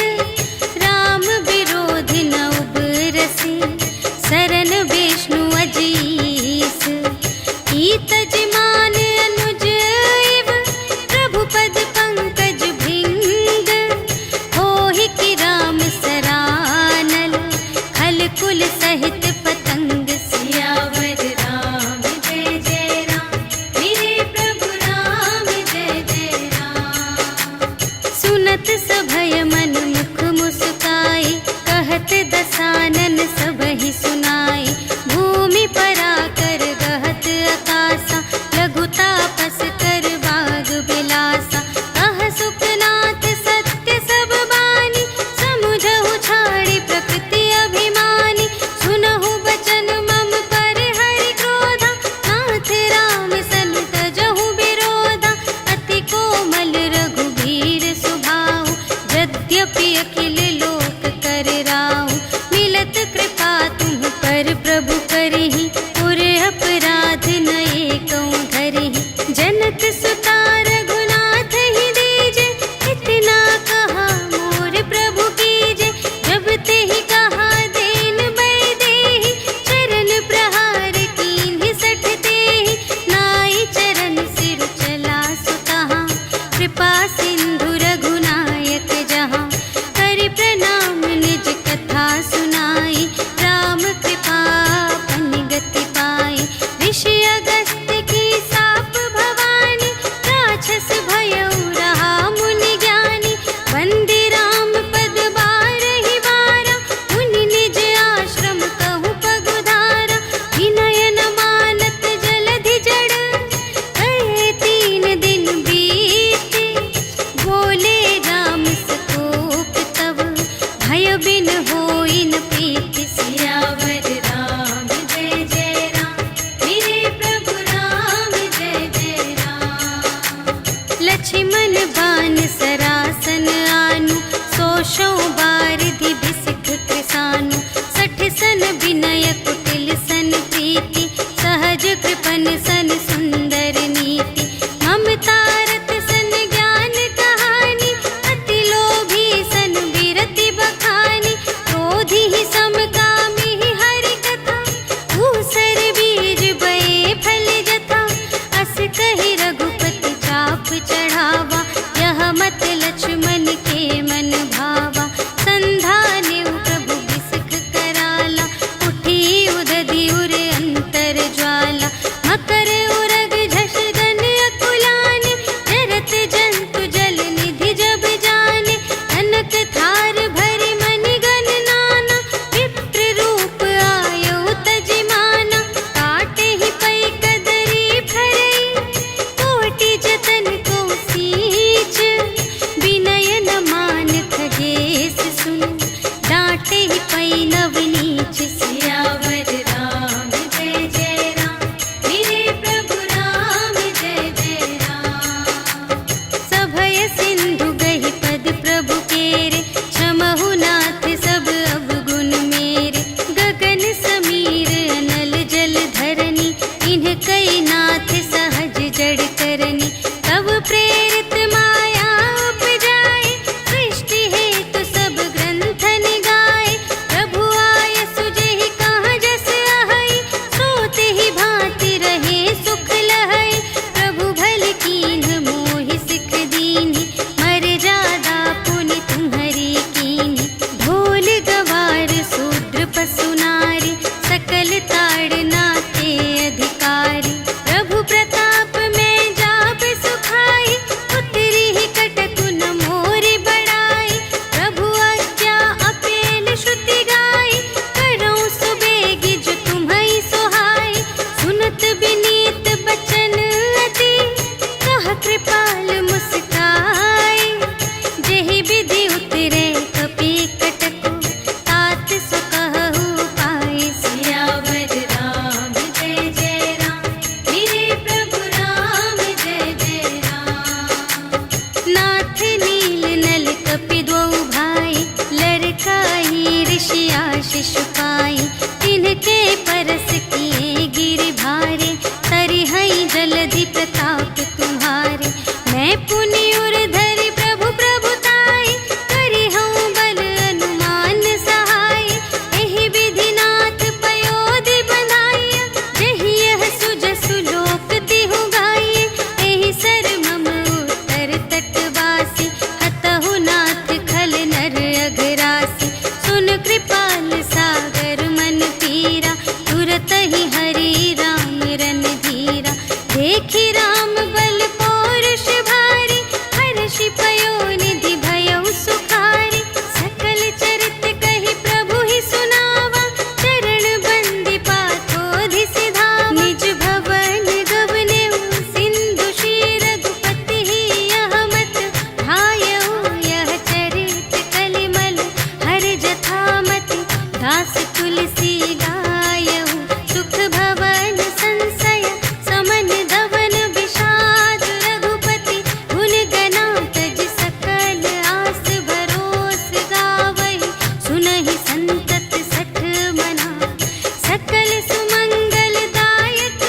राम विरोधि न उबरसि, सरन विष्णु अजीस। ईतज मान अनुज इव, प्रभु पद पंकज भृंग। होहि कि राम सरानल, खल कुल सहित पतंग। सियावर राम जय जय राम, मेरे प्रभु राम जय जय राम। सुनत सभय मन मुख मुस्काई, कहत दसानन सबहि सुनाई। भूमि परा कर गहत आकासा, लघु तापस कर बाग बिलासा। कह सुखनाथ सत्य सब बानी, समुझहु छाड़ी प्रकृति अभिमानी। सुनहु आशीष पाई। तिनके परस किए गिर भारे, तरिहई जलधि प्रताप तुम्हारे। मैं पुनि उर धरि प्रभु प्रभुताई, करिहऊँ बल अनुमान सहाय। एहि विधिनाथ पयोधि बंधाइया, जेहि यह सुजसु लोक तिहु गाइए। एहि सर मम उत्तर तटवासी, हतहु नाथ खल नर अघरासी। सुन कृपाल सागर मन पीरा, तुरत ही हरि राम रन धीरा। देखी राम बल पौरुष भारी, हर्षि पयोनिधि भयउ सुखारी। सकल चरित कहि प्रभु ही सुनावा, चरण बंदी पाथोधि सिधावा। निज भवन गवनेउ सिंधु श्री रघुपति ही यह मत भायउ। यह चरित कलिमल हर जथामति, दास तुलसी गायउ। सुख भवन संशय समन धवन विषाद, रघुपति गुण गना तज सकल आस भरोस गावहि। सुनहि संतत सठ मना, सकल सुमंगल दायक।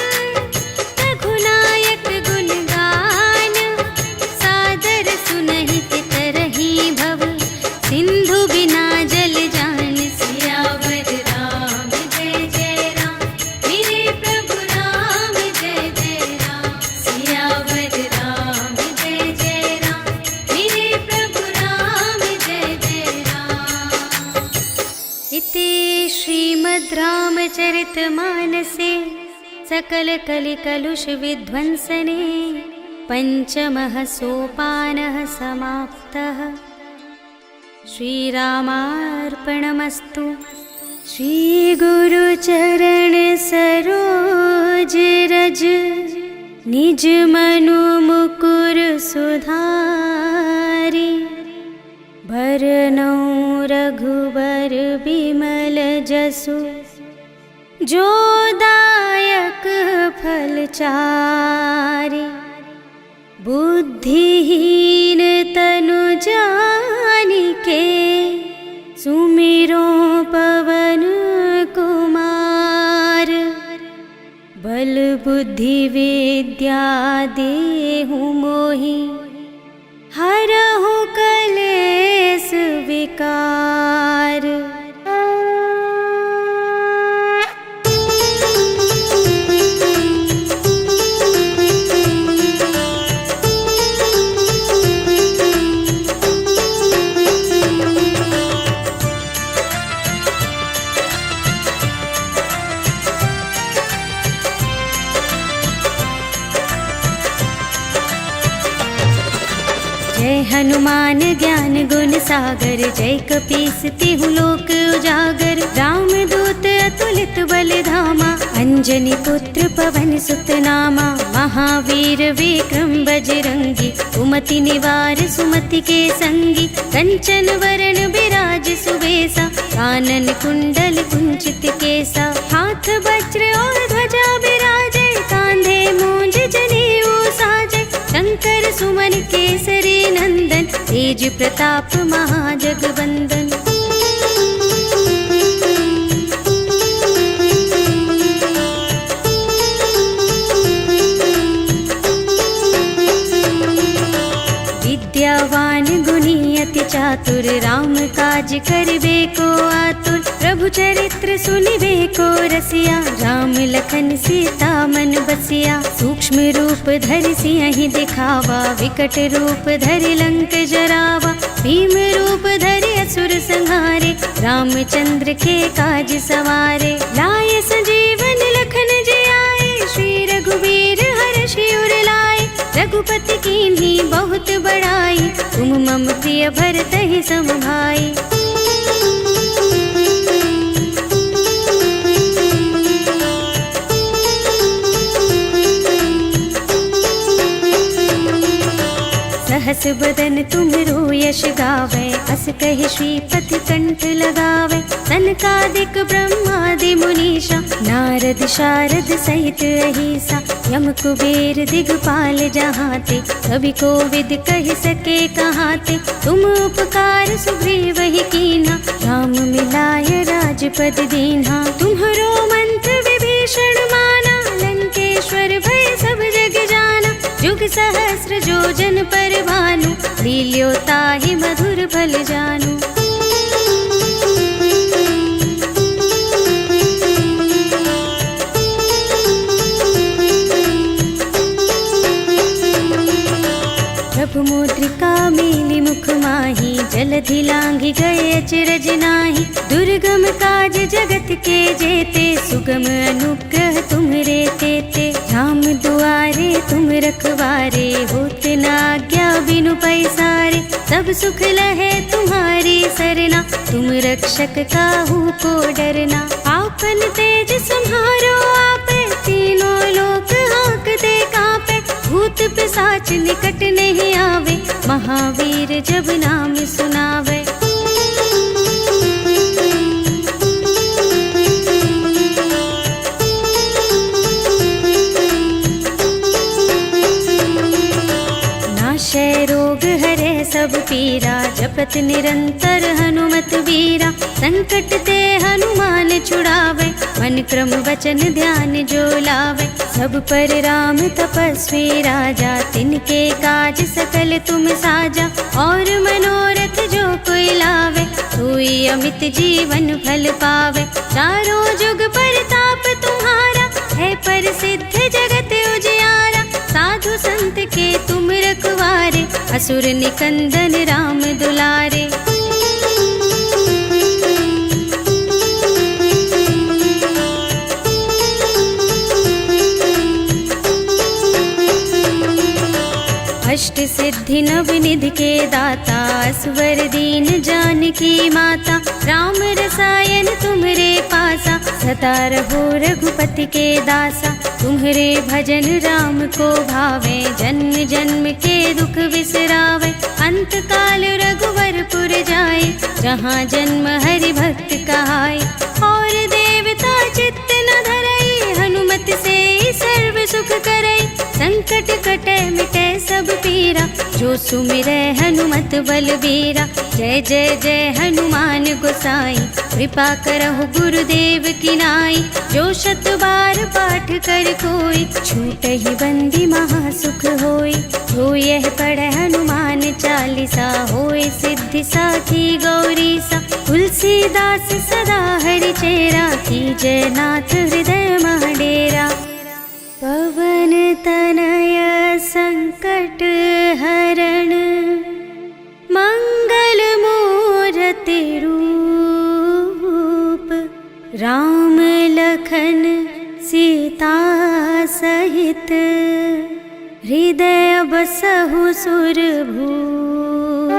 रघुनायक गुण गान, सादर सुनहि तितरहि भव। सिंधु बिना जल जान, सियावर राम जय जय राम। मेरे प्रभु राम जय जय राम, सियावर राम जय जय राम। मेरे प्रभु राम जय जय राम। इति श्रीमद् रामचरितमानसे सकल कलि कलुष विध्वंसने, पंचमः सोपानः समाप्तः। श्रीरामार्पणमस्तु। श्री गुरु चरण सरोज रज, निज मनु मुकुर सुधारी। भरनौ रघुबर बिमल जसु, जो दायक फल चारि। बुद्धिहीन तनु जानिके, सुमिरो पवन कुमार। बल बुद्धि विद्या देहु मोहि, हरहु कलेस विकार। जय हनुमान ज्ञान गुण सागर, जय कपीस तिहु लोक उजागर। राम दूत अतुलित बल धामा, अंजनी पुत्र पवन सुत नामा। महावीर विक्रम बजरंगी, कुमति निवार सुमति के संगी। कंचन वरण विराज सुबेसा, कानन कुंडल कुंचित केसा। हाथ वज्र और ध्वजा विराजे, कांधे मूंज जनेऊ साजे। शंकर सुमन केसरी नंदन, तेज प्रताप महाजगवंदन। विद्यावान गुणी अति चातुर, राम काज करिबे को आतुर। प्रभु चरित्र सुनिबे को रसिया, राम लखन सीता मन बसिया। सूक्ष्म रूप धरि सियहि दिखावा, विकट रूप धरि लंक जरावा। भीम रूप धरि असुर संहारे, रामचंद्र के काज सवारे। लाए संजीवन लखन जियाए, श्री रघुवीर हर्षि उर लाए। रघुपति कीन्ही बहुत बड़ाई, तुम मम प्रिय भरतहि सम भाई। सहस बदन तुम्हरो यश गावै, अस कहि श्रीपति कंठ लगावै। सनकादिक ब्रह्मादि मुनीषा, नारद नारद शारद सहित अहिसा, यम कुबेर दिगपाल जहाते, कवि कोविद कह सके कहाते। तुम उपकार सुग्रीव ही कीन्हा, राम मिलाय राजपद दीन्हा। तुम्हरो मंत्र विभीषण माना, लंकेश्वर भय सब जग जाना। जुग सहस्र जोजन पर भानु, लील्यो ताहि मधुर फल जानू। प्रभु मुद्रिका मेली मुख माही, जलधि लांघि गए अचरज नाही। दुर्गम काज जगत के जेते, सुगम अनुग्रह तुम्हरे तेते। राम दुआरे तुम रखवारे, होत न आज्ञा बिनु पैसारे। सब सुख लहे तुम्हारी सरना, तुम रक्षक काहू को डरना। आपन तेज सम्हारो आपे, तीनों लोक हांकते कांपे। भूत पिशाच निकट नहीं आवे, महावीर जब नाम सुनावे। नाशय रोग हरे सब पीरा, जपत निरंतर हनुमत बीरा। संकट ते हनुमान छुड़ावे, मन क्रम वचन ध्यान जो लावे। सब पर राम तपस्वी राजा, तिनके काज सकल तुम साजा। और मनोरथ जो कोई लावे, सोई अमित जीवन फल पावे। चारों जुग परताप तुम्हारा, है प्रसिद्ध जगत उजियारा। साधु संत के तुम रखवारे, असुर निकंदन राम दुलारे। अष्ट सिद्धि नव निधि के दाता, असवर दीन जानकी माता। राम रसायन तुम्हरे पासा, सदा रहो रघुपति के दासा। तुम्हरे भजन राम को भावे, जन्म जन्म के दुख बिसरावे। अंत काल रघुवरपुर जाए, जहाँ जन्म हरि भक्त कहाए। और देवता चित्त न धरई, हनुमत से सर्व सुख करई। संकट कटे मिटे सब पीरा, जो सुमिरै हनुमत बलबीरा। जय जय जय हनुमान गोसाई, कृपा करहु गुरुदेव की नाई। जो शत बार पाठ कर कोई, छूटहि बंदी महासुख होई। जो यह पढ़े हनुमान चालीसा, होय सिद्धि साखी गौरीसा। तुलसीदास सदा हरि चेरा, कीजय नाथ हृदय मह डेरा। पवन तनय संकट हरण, मंगल मूरति रूप। राम लखन सीता सहित, हृदय बसहु सुरभूप।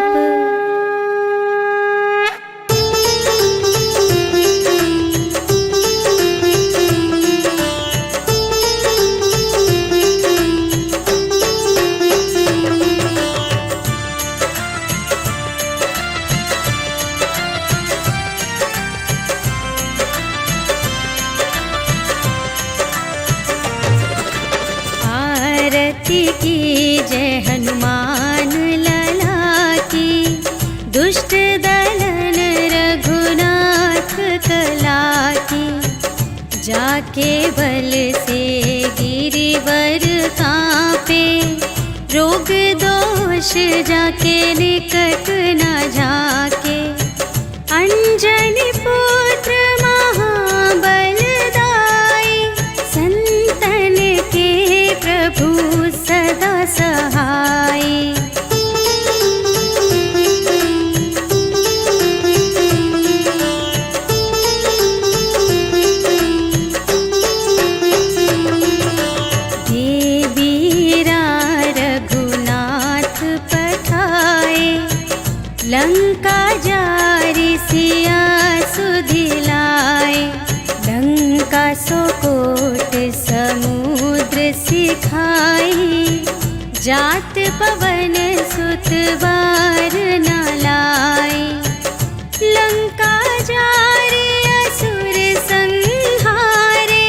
की जय हनुमान लला की, दुष्ट दलन रघुनाथ कला की। जाके बल से गिरिवर कांपे, रोग दोष जाके निकट न झाके। अंजनी पुत्र महाबल दाई, संतन के प्रभु सदा सहाय। देवीरा रघुनाथ पठाए, लंका जारि सिया सुधिलाए। लंका सोकोट समुद्र सिखाई, जात पवन सुत बार न लाई। लंका जारि असुर संहारे,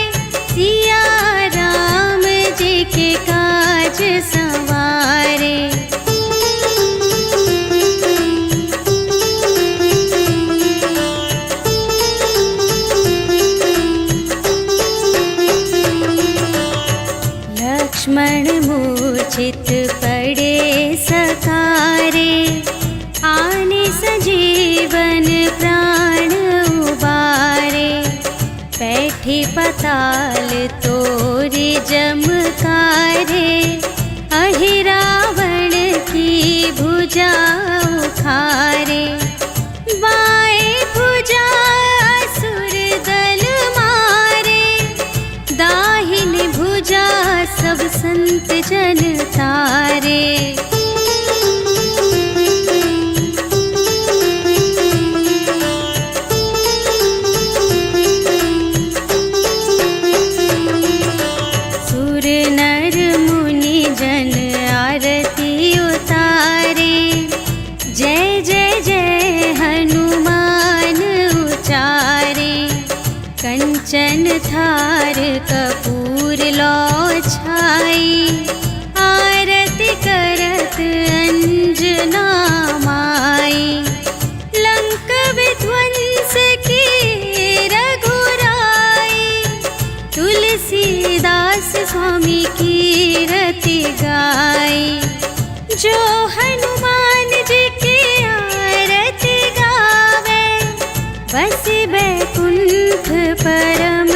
बैठे पताल तोरे जमकारे, अहि रावण की भुजा उखारे। बाएं भुजा असुर दल मारे, दाहिनी भुजा सब संत जन तारे। सुर नर मुनि जन आरती उतारे, जय जय जय हनुमान उचारे। कंचन थार कपूर लो छाई, आरती करत अंजना माई। लंक विध्वंस की रघुराई, तुलसीदास स्वामी की रति गाई। जो हनुमान जी की आरती गावे, बस बैकुंठ परम